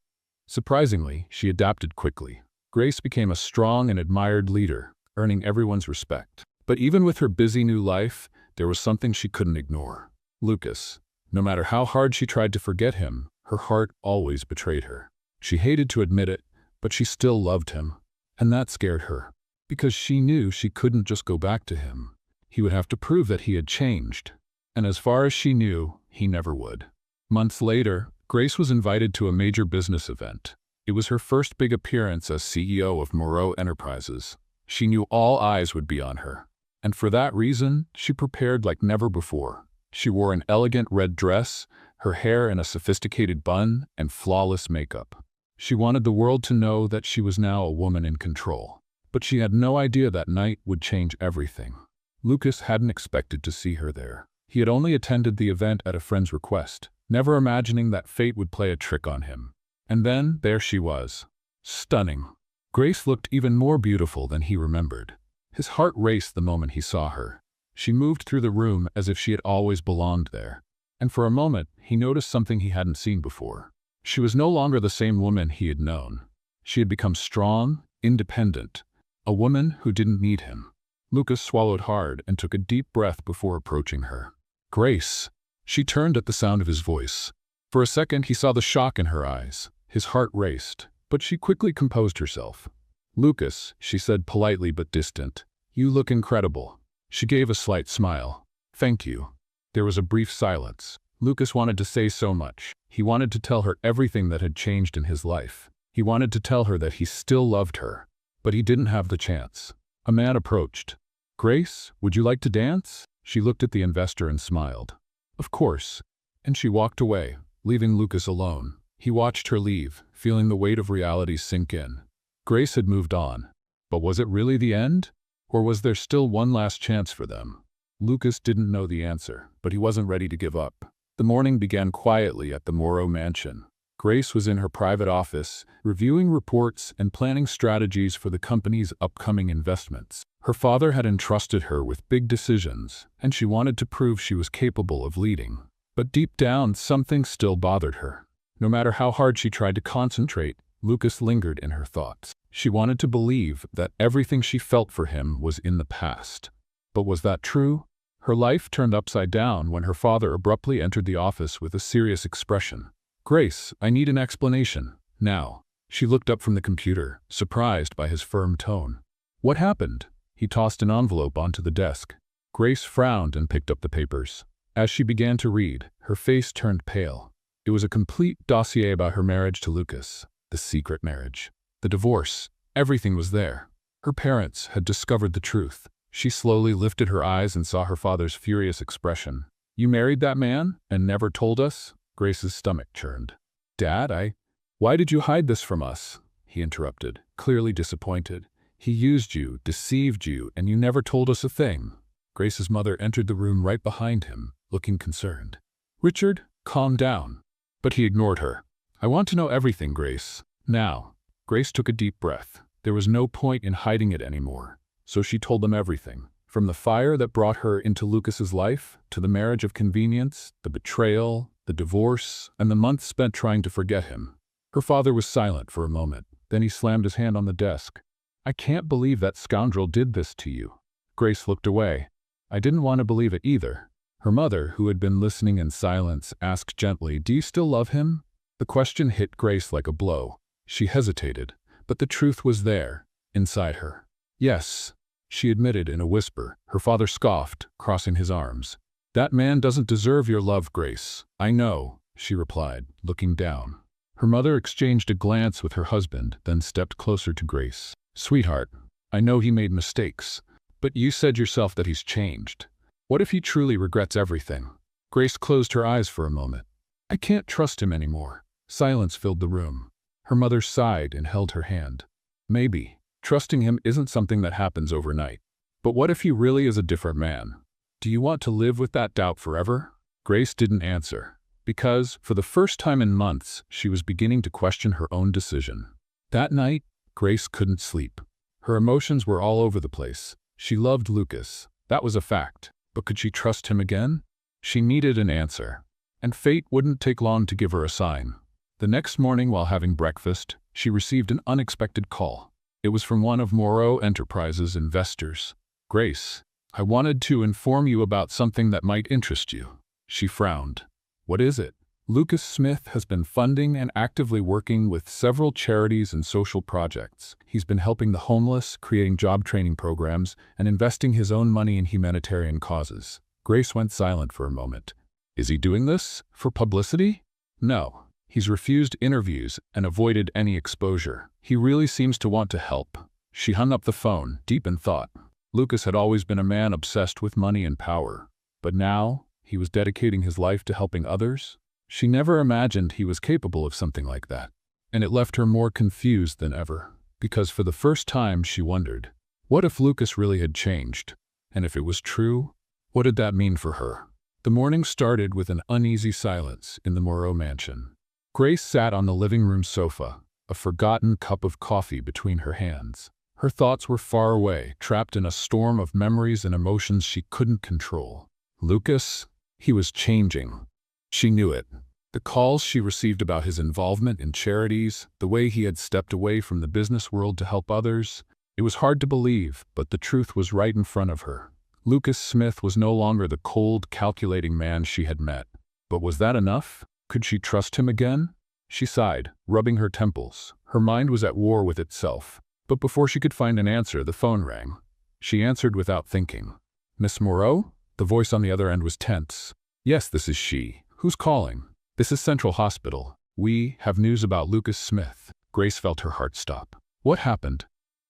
Surprisingly, she adapted quickly. Grace became a strong and admired leader, earning everyone's respect. But even with her busy new life, there was something she couldn't ignore. Lucas. No matter how hard she tried to forget him, her heart always betrayed her. She hated to admit it, but she still loved him. And that scared her, because she knew she couldn't just go back to him. He would have to prove that he had changed. And as far as she knew, he never would. Months later, Grace was invited to a major business event. It was her first big appearance as CEO of Moreau Enterprises. She knew all eyes would be on her. And for that reason, she prepared like never before. She wore an elegant red dress, her hair in a sophisticated bun, and flawless makeup. She wanted the world to know that she was now a woman in control. But she had no idea that night would change everything. Lucas hadn't expected to see her there. He had only attended the event at a friend's request, never imagining that fate would play a trick on him. And then, there she was. Stunning. Grace looked even more beautiful than he remembered. His heart raced the moment he saw her. She moved through the room as if she had always belonged there. And for a moment, he noticed something he hadn't seen before. She was no longer the same woman he had known. She had become strong, independent, a woman who didn't need him. Lucas swallowed hard and took a deep breath before approaching her. Grace. She turned at the sound of his voice. For a second, he saw the shock in her eyes. His heart raced, but she quickly composed herself. Lucas, she said politely but distant, you look incredible. She gave a slight smile. Thank you. There was a brief silence. Lucas wanted to say so much. He wanted to tell her everything that had changed in his life. He wanted to tell her that he still loved her. But he didn't have the chance. A man approached. Grace, would you like to dance? She looked at the investor and smiled. Of course. And she walked away, leaving Lucas alone. He watched her leave, feeling the weight of reality sink in. Grace had moved on. But was it really the end? Or was there still one last chance for them? Lucas didn't know the answer, but he wasn't ready to give up. The morning began quietly at the Moreau mansion. Grace was in her private office, reviewing reports and planning strategies for the company's upcoming investments. Her father had entrusted her with big decisions, and she wanted to prove she was capable of leading. But deep down, something still bothered her. No matter how hard she tried to concentrate, Lucas lingered in her thoughts. She wanted to believe that everything she felt for him was in the past. But was that true? Her life turned upside down when her father abruptly entered the office with a serious expression. Grace, I need an explanation. Now. She looked up from the computer, surprised by his firm tone. What happened? He tossed an envelope onto the desk. Grace frowned and picked up the papers. As she began to read, her face turned pale. It was a complete dossier about her marriage to Lucas. The secret marriage. The divorce. Everything was there. Her parents had discovered the truth. She slowly lifted her eyes and saw her father's furious expression. You married that man and never told us? Grace's stomach churned. Dad, why did you hide this from us? He interrupted, clearly disappointed. He used you, deceived you, and you never told us a thing. Grace's mother entered the room right behind him, looking concerned. Richard, calm down. But he ignored her. I want to know everything, Grace. Now. Grace took a deep breath. There was no point in hiding it anymore. So she told them everything. From the fire that brought her into Lucas's life, to the marriage of convenience, the betrayal, the divorce, and the months spent trying to forget him. Her father was silent for a moment. Then he slammed his hand on the desk. I can't believe that scoundrel did this to you. Grace looked away. I didn't want to believe it either. Her mother, who had been listening in silence, asked gently, Do you still love him? The question hit Grace like a blow. She hesitated, but the truth was there, inside her. Yes, she admitted in a whisper. Her father scoffed, crossing his arms. That man doesn't deserve your love, Grace. I know, she replied, looking down. Her mother exchanged a glance with her husband, then stepped closer to Grace. Sweetheart, I know he made mistakes, but you said yourself that he's changed. What if he truly regrets everything? Grace closed her eyes for a moment. I can't trust him anymore. Silence filled the room. Her mother sighed and held her hand. Maybe. Trusting him isn't something that happens overnight. But what if he really is a different man? Do you want to live with that doubt forever? Grace didn't answer, because, for the first time in months, she was beginning to question her own decision. That night, Grace couldn't sleep. Her emotions were all over the place. She loved Lucas. That was a fact. But could she trust him again? She needed an answer. And fate wouldn't take long to give her a sign. The next morning, while having breakfast, she received an unexpected call. It was from one of Moreau Enterprises' investors. Grace, I wanted to inform you about something that might interest you. She frowned. What is it? Lucas Smith has been funding and actively working with several charities and social projects. He's been helping the homeless, creating job training programs, and investing his own money in humanitarian causes. Grace went silent for a moment. Is he doing this for publicity? No. He's refused interviews and avoided any exposure. He really seems to want to help. She hung up the phone, deep in thought. Lucas had always been a man obsessed with money and power. But now, he was dedicating his life to helping others? She never imagined he was capable of something like that. And it left her more confused than ever. Because for the first time, she wondered, what if Lucas really had changed? And if it was true, what did that mean for her? The morning started with an uneasy silence in the Moreau mansion. Grace sat on the living room sofa, a forgotten cup of coffee between her hands. Her thoughts were far away, trapped in a storm of memories and emotions she couldn't control. Lucas, he was changing. She knew it. The calls she received about his involvement in charities, the way he had stepped away from the business world to help others, it was hard to believe, but the truth was right in front of her. Lucas Smith was no longer the cold, calculating man she had met. But was that enough? Could she trust him again? She sighed, rubbing her temples. Her mind was at war with itself. But before she could find an answer, the phone rang. She answered without thinking. Miss Moreau? The voice on the other end was tense. Yes, this is she. Who's calling? This is Central Hospital. We have news about Lucas Smith. Grace felt her heart stop. What happened?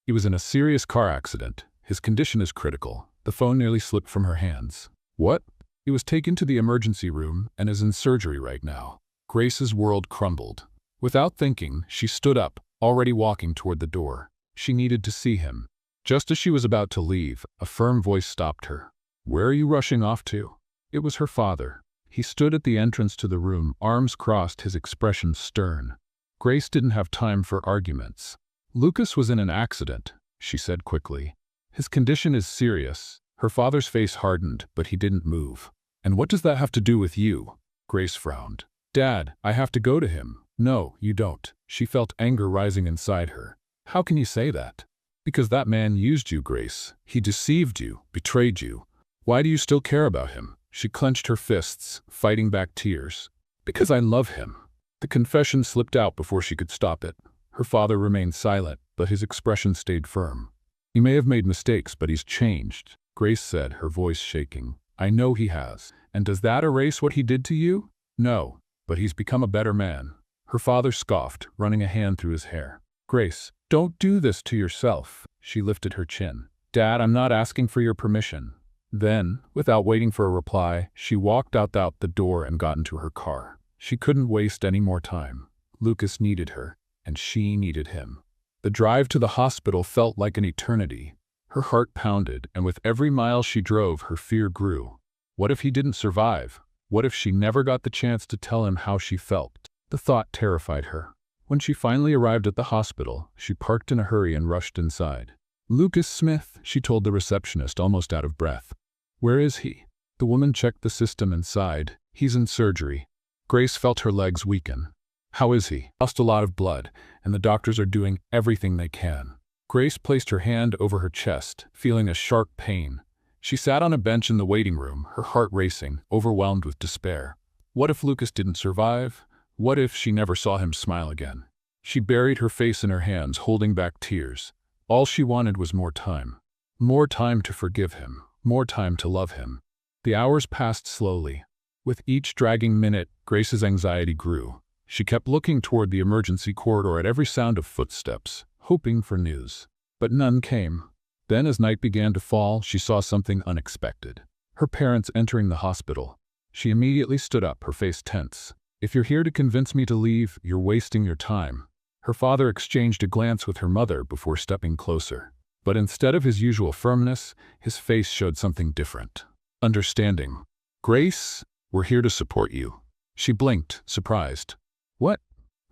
He was in a serious car accident. His condition is critical. The phone nearly slipped from her hands. What? He was taken to the emergency room and is in surgery right now. Grace's world crumbled. Without thinking, she stood up, already walking toward the door. She needed to see him. Just as she was about to leave, a firm voice stopped her. Where are you rushing off to? It was her father. He stood at the entrance to the room, arms crossed, his expression stern. Grace didn't have time for arguments. Lucas was in an accident, she said quickly. His condition is serious. Her father's face hardened, but he didn't move. And what does that have to do with you? Grace frowned. Dad, I have to go to him. No, you don't. She felt anger rising inside her. How can you say that? Because that man used you, Grace. He deceived you, betrayed you. Why do you still care about him? She clenched her fists, fighting back tears. Because I love him. The confession slipped out before she could stop it. Her father remained silent, but his expression stayed firm. He may have made mistakes, but he's changed, Grace said, her voice shaking. I know he has. And does that erase what he did to you? No, but he's become a better man. Her father scoffed, running a hand through his hair. Grace, don't do this to yourself. She lifted her chin. Dad, I'm not asking for your permission. Then, without waiting for a reply, she walked out the door and got into her car. She couldn't waste any more time. Lucas needed her, and she needed him. The drive to the hospital felt like an eternity. Her heart pounded, and with every mile she drove, her fear grew. What if he didn't survive? What if she never got the chance to tell him how she felt? The thought terrified her. When she finally arrived at the hospital, she parked in a hurry and rushed inside. "Lucas Smith," she told the receptionist, almost out of breath. "Where is he?" The woman checked the system and sighed. "He's in surgery." Grace felt her legs weaken. "How is he?" "Lost a lot of blood, and the doctors are doing everything they can." Grace placed her hand over her chest, feeling a sharp pain. She sat on a bench in the waiting room, her heart racing, overwhelmed with despair. What if Lucas didn't survive? What if she never saw him smile again? She buried her face in her hands, holding back tears. All she wanted was more time. More time to forgive him. More time to love him. The hours passed slowly. With each dragging minute, Grace's anxiety grew. She kept looking toward the emergency corridor at every sound of footsteps, hoping for news. But none came. Then, as night began to fall, she saw something unexpected. Her parents entering the hospital. She immediately stood up, her face tense. "If you're here to convince me to leave, you're wasting your time." Her father exchanged a glance with her mother before stepping closer. But instead of his usual firmness, his face showed something different. Understanding. "Grace, we're here to support you." She blinked, surprised. "What?"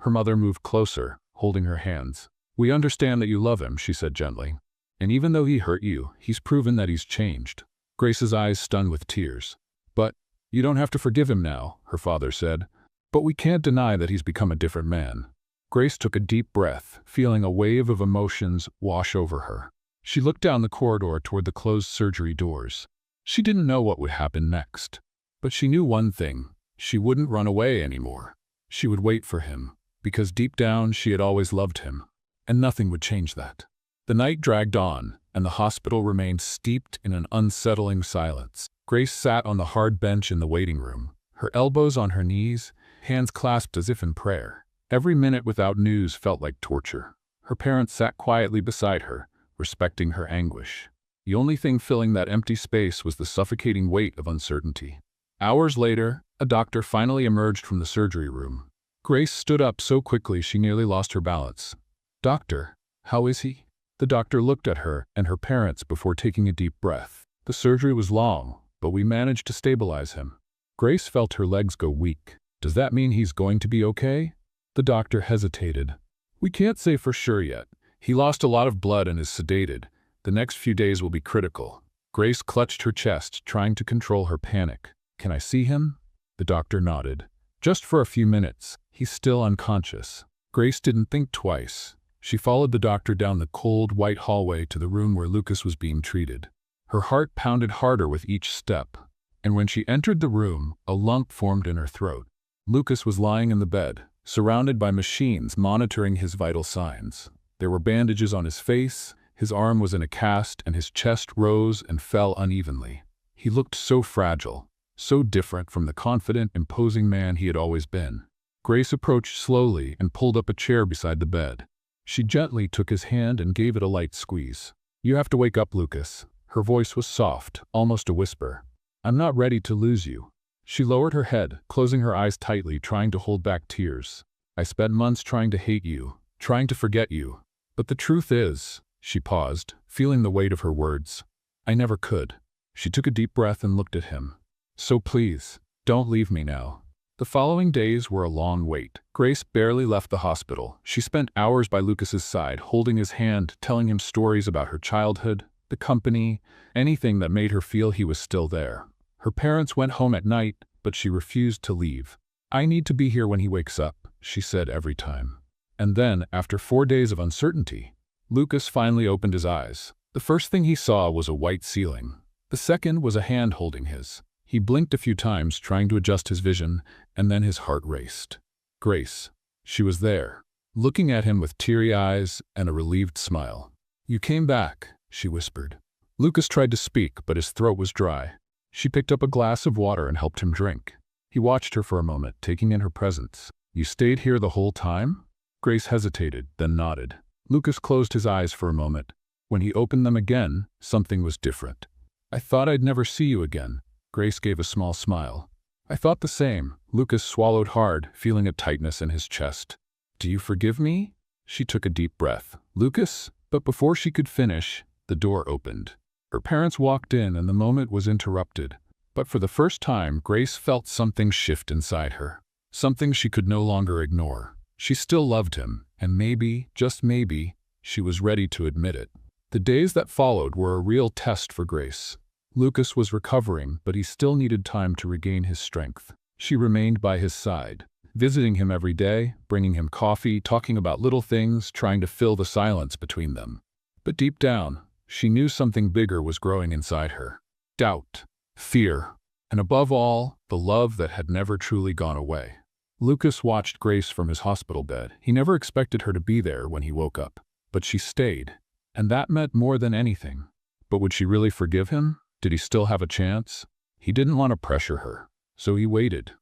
Her mother moved closer, holding her hands. "We understand that you love him," she said gently. "And even though he hurt you, he's proven that he's changed." Grace's eyes stung with tears. "But you don't have to forgive him now," her father said. "But we can't deny that he's become a different man." Grace took a deep breath, feeling a wave of emotions wash over her. She looked down the corridor toward the closed surgery doors. She didn't know what would happen next. But she knew one thing. She wouldn't run away anymore. She would wait for him, because deep down she had always loved him. And nothing would change that. The night dragged on, and the hospital remained steeped in an unsettling silence. Grace sat on the hard bench in the waiting room, her elbows on her knees, hands clasped as if in prayer. Every minute without news felt like torture. Her parents sat quietly beside her, respecting her anguish. The only thing filling that empty space was the suffocating weight of uncertainty. Hours later, a doctor finally emerged from the surgery room. Grace stood up so quickly she nearly lost her balance. "Doctor, how is he?" The doctor looked at her and her parents before taking a deep breath. "The surgery was long, but we managed to stabilize him." Grace felt her legs go weak. "Does that mean he's going to be okay?" The doctor hesitated. "We can't say for sure yet. He lost a lot of blood and is sedated. The next few days will be critical." Grace clutched her chest, trying to control her panic. "Can I see him?" The doctor nodded. "Just for a few minutes. He's still unconscious." Grace didn't think twice. She followed the doctor down the cold, white hallway to the room where Lucas was being treated. Her heart pounded harder with each step. And when she entered the room, a lump formed in her throat. Lucas was lying in the bed, surrounded by machines monitoring his vital signs. There were bandages on his face, his arm was in a cast, and his chest rose and fell unevenly. He looked so fragile, so different from the confident, imposing man he had always been. Grace approached slowly and pulled up a chair beside the bed. She gently took his hand and gave it a light squeeze. "You have to wake up, Lucas." Her voice was soft, almost a whisper. "I'm not ready to lose you." She lowered her head, closing her eyes tightly, trying to hold back tears. "I spent months trying to hate you, trying to forget you. But the truth is," she paused, feeling the weight of her words, "I never could." She took a deep breath and looked at him. "So please, don't leave me now." The following days were a long wait. Grace barely left the hospital. She spent hours by Lucas's side, holding his hand, telling him stories about her childhood, the company, anything that made her feel he was still there. Her parents went home at night, but she refused to leave. "I need to be here when he wakes up," she said every time. And then, after 4 days of uncertainty, Lucas finally opened his eyes. The first thing he saw was a white ceiling. The second was a hand holding his. He blinked a few times, trying to adjust his vision, and then his heart raced. Grace. She was there, looking at him with teary eyes and a relieved smile. "You came back," she whispered. Lucas tried to speak, but his throat was dry. She picked up a glass of water and helped him drink. He watched her for a moment, taking in her presence. "You stayed here the whole time?" Grace hesitated, then nodded. Lucas closed his eyes for a moment. When he opened them again, something was different. I thought I'd never see you again. Grace gave a small smile. I thought the same. Lucas swallowed hard, feeling a tightness in his chest. Do you forgive me? She took a deep breath. Lucas? But before she could finish, the door opened. Her parents walked in and the moment was interrupted. But for the first time, Grace felt something shift inside her. Something she could no longer ignore. She still loved him, and maybe, just maybe, she was ready to admit it. The days that followed were a real test for Grace. Lucas was recovering, but he still needed time to regain his strength. She remained by his side, visiting him every day, bringing him coffee, talking about little things, trying to fill the silence between them. But deep down, she knew something bigger was growing inside her. Doubt, fear, and above all, the love that had never truly gone away. Lucas watched Grace from his hospital bed. He never expected her to be there when he woke up. But she stayed, and that meant more than anything. But would she really forgive him? Did he still have a chance? He didn't want to pressure her, so he waited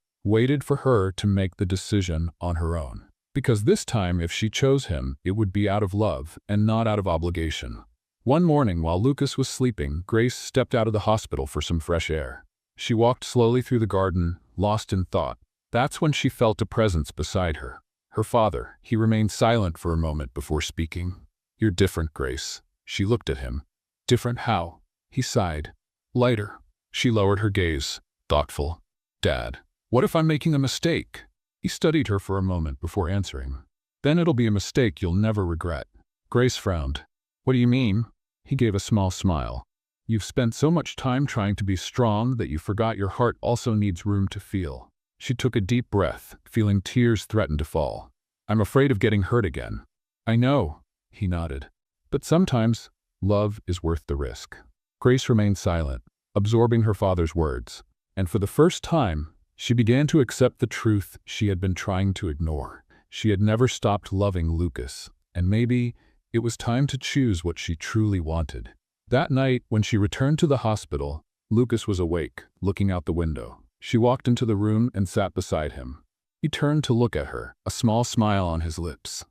for her to make the decision on her own. Because this time, if she chose him, it would be out of love and not out of obligation. One morning, while Lucas was sleeping, Grace stepped out of the hospital for some fresh air. She walked slowly through the garden, lost in thought. That's when she felt a presence beside her. Her father. He remained silent for a moment before speaking. You're different, Grace. She looked at him. Different how? He sighed. Lighter. She lowered her gaze, thoughtful. Dad, what if I'm making a mistake? He studied her for a moment before answering. Then it'll be a mistake you'll never regret. Grace frowned. What do you mean? He gave a small smile. You've spent so much time trying to be strong that you forgot your heart also needs room to feel. She took a deep breath, feeling tears threaten to fall. I'm afraid of getting hurt again. I know, he nodded. But sometimes, love is worth the risk. Grace remained silent, absorbing her father's words. And for the first time, she began to accept the truth she had been trying to ignore. She had never stopped loving Lucas, and maybe it was time to choose what she truly wanted. That night, when she returned to the hospital, Lucas was awake, looking out the window. She walked into the room and sat beside him. He turned to look at her, a small smile on his lips.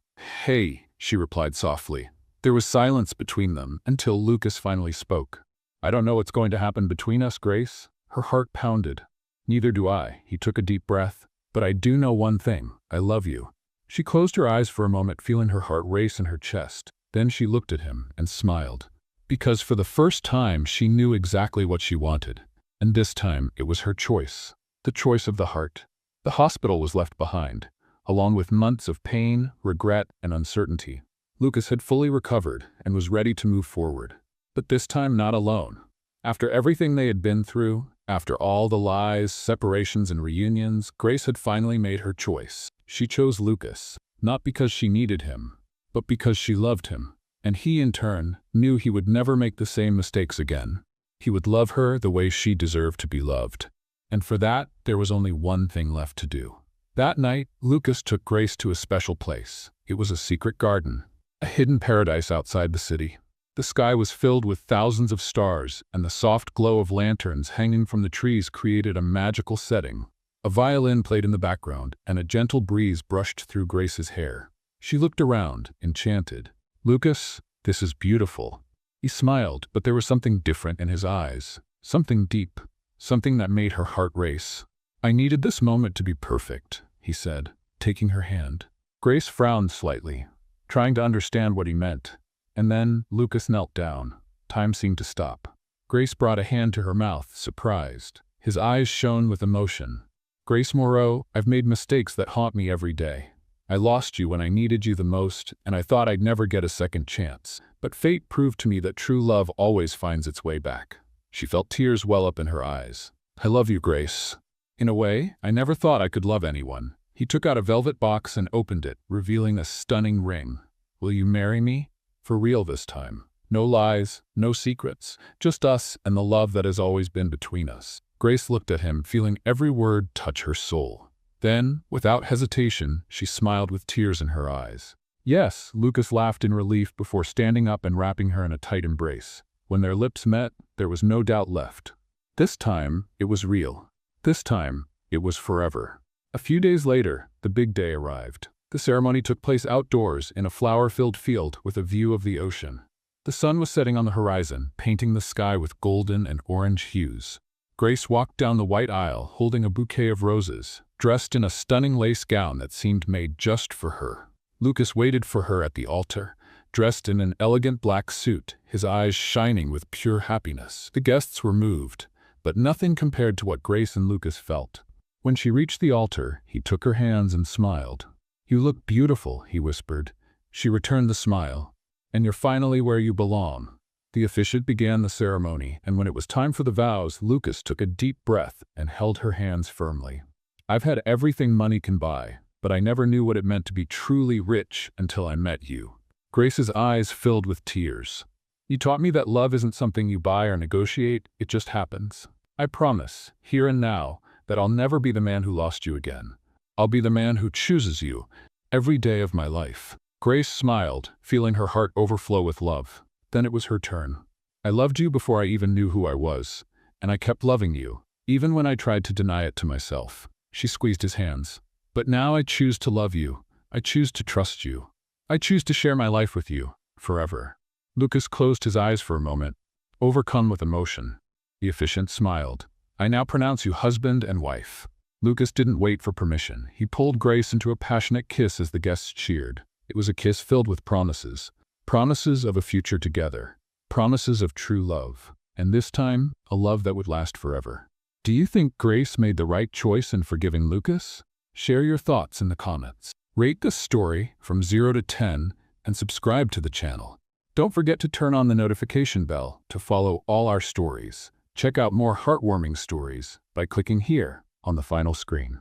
Hey, she replied softly. There was silence between them until Lucas finally spoke. I don't know what's going to happen between us, Grace. Her heart pounded. Neither do I. He took a deep breath. But I do know one thing. I love you. She closed her eyes for a moment, feeling her heart race in her chest. Then she looked at him and smiled. Because for the first time, she knew exactly what she wanted. And this time, it was her choice. The choice of the heart. The hospital was left behind, along with months of pain, regret, and uncertainty. Lucas had fully recovered and was ready to move forward. But this time, not alone. After everything they had been through, after all the lies, separations, and reunions, Grace had finally made her choice. She chose Lucas, not because she needed him, but because she loved him. And he, in turn, knew he would never make the same mistakes again. He would love her the way she deserved to be loved. And for that, there was only one thing left to do. That night, Lucas took Grace to a special place. It was a secret garden, a hidden paradise outside the city. The sky was filled with thousands of stars, and the soft glow of lanterns hanging from the trees created a magical setting. A violin played in the background, and a gentle breeze brushed through Grace's hair. She looked around, enchanted. Lucas, this is beautiful. He smiled, but there was something different in his eyes. Something deep. Something that made her heart race. I needed this moment to be perfect, he said, taking her hand. Grace frowned slightly, trying to understand what he meant. And then Lucas knelt down. Time seemed to stop. Grace brought a hand to her mouth, surprised. His eyes shone with emotion. Grace Moreau, I've made mistakes that haunt me every day. I lost you when I needed you the most, and I thought I'd never get a second chance. But fate proved to me that true love always finds its way back. She felt tears well up in her eyes. I love you, Grace. In a way, I never thought I could love anyone. He took out a velvet box and opened it, revealing a stunning ring. Will you marry me? For real this time. No lies, no secrets, just us and the love that has always been between us. Grace looked at him, feeling every word touch her soul. Then, without hesitation, she smiled with tears in her eyes. Yes, Lucas laughed in relief before standing up and wrapping her in a tight embrace. When their lips met, there was no doubt left. This time, it was real. This time, it was forever. A few days later, the big day arrived. The ceremony took place outdoors in a flower-filled field with a view of the ocean. The sun was setting on the horizon, painting the sky with golden and orange hues. Grace walked down the white aisle, holding a bouquet of roses, dressed in a stunning lace gown that seemed made just for her. Lucas waited for her at the altar, dressed in an elegant black suit, his eyes shining with pure happiness. The guests were moved, but nothing compared to what Grace and Lucas felt. When she reached the altar, he took her hands and smiled. "You look beautiful," he whispered. She returned the smile. "And you're finally where you belong." The officiant began the ceremony, and when it was time for the vows, Lucas took a deep breath and held her hands firmly. "I've had everything money can buy, but I never knew what it meant to be truly rich until I met you." Grace's eyes filled with tears. "You taught me that love isn't something you buy or negotiate, it just happens. I promise, here and now, that I'll never be the man who lost you again. I'll be the man who chooses you every day of my life." Grace smiled, feeling her heart overflow with love. Then it was her turn. "I loved you before I even knew who I was, and I kept loving you, even when I tried to deny it to myself." She squeezed his hands. "But now I choose to love you. I choose to trust you. I choose to share my life with you, forever." Lucas closed his eyes for a moment, overcome with emotion. The officiant smiled. "I now pronounce you husband and wife." Lucas didn't wait for permission. He pulled Grace into a passionate kiss as the guests cheered. It was a kiss filled with promises. Promises of a future together. Promises of true love. And this time, a love that would last forever. Do you think Grace made the right choice in forgiving Lucas? Share your thoughts in the comments. Rate this story from 0 to 10 and subscribe to the channel. Don't forget to turn on the notification bell to follow all our stories. Check out more heartwarming stories by clicking here on the final screen.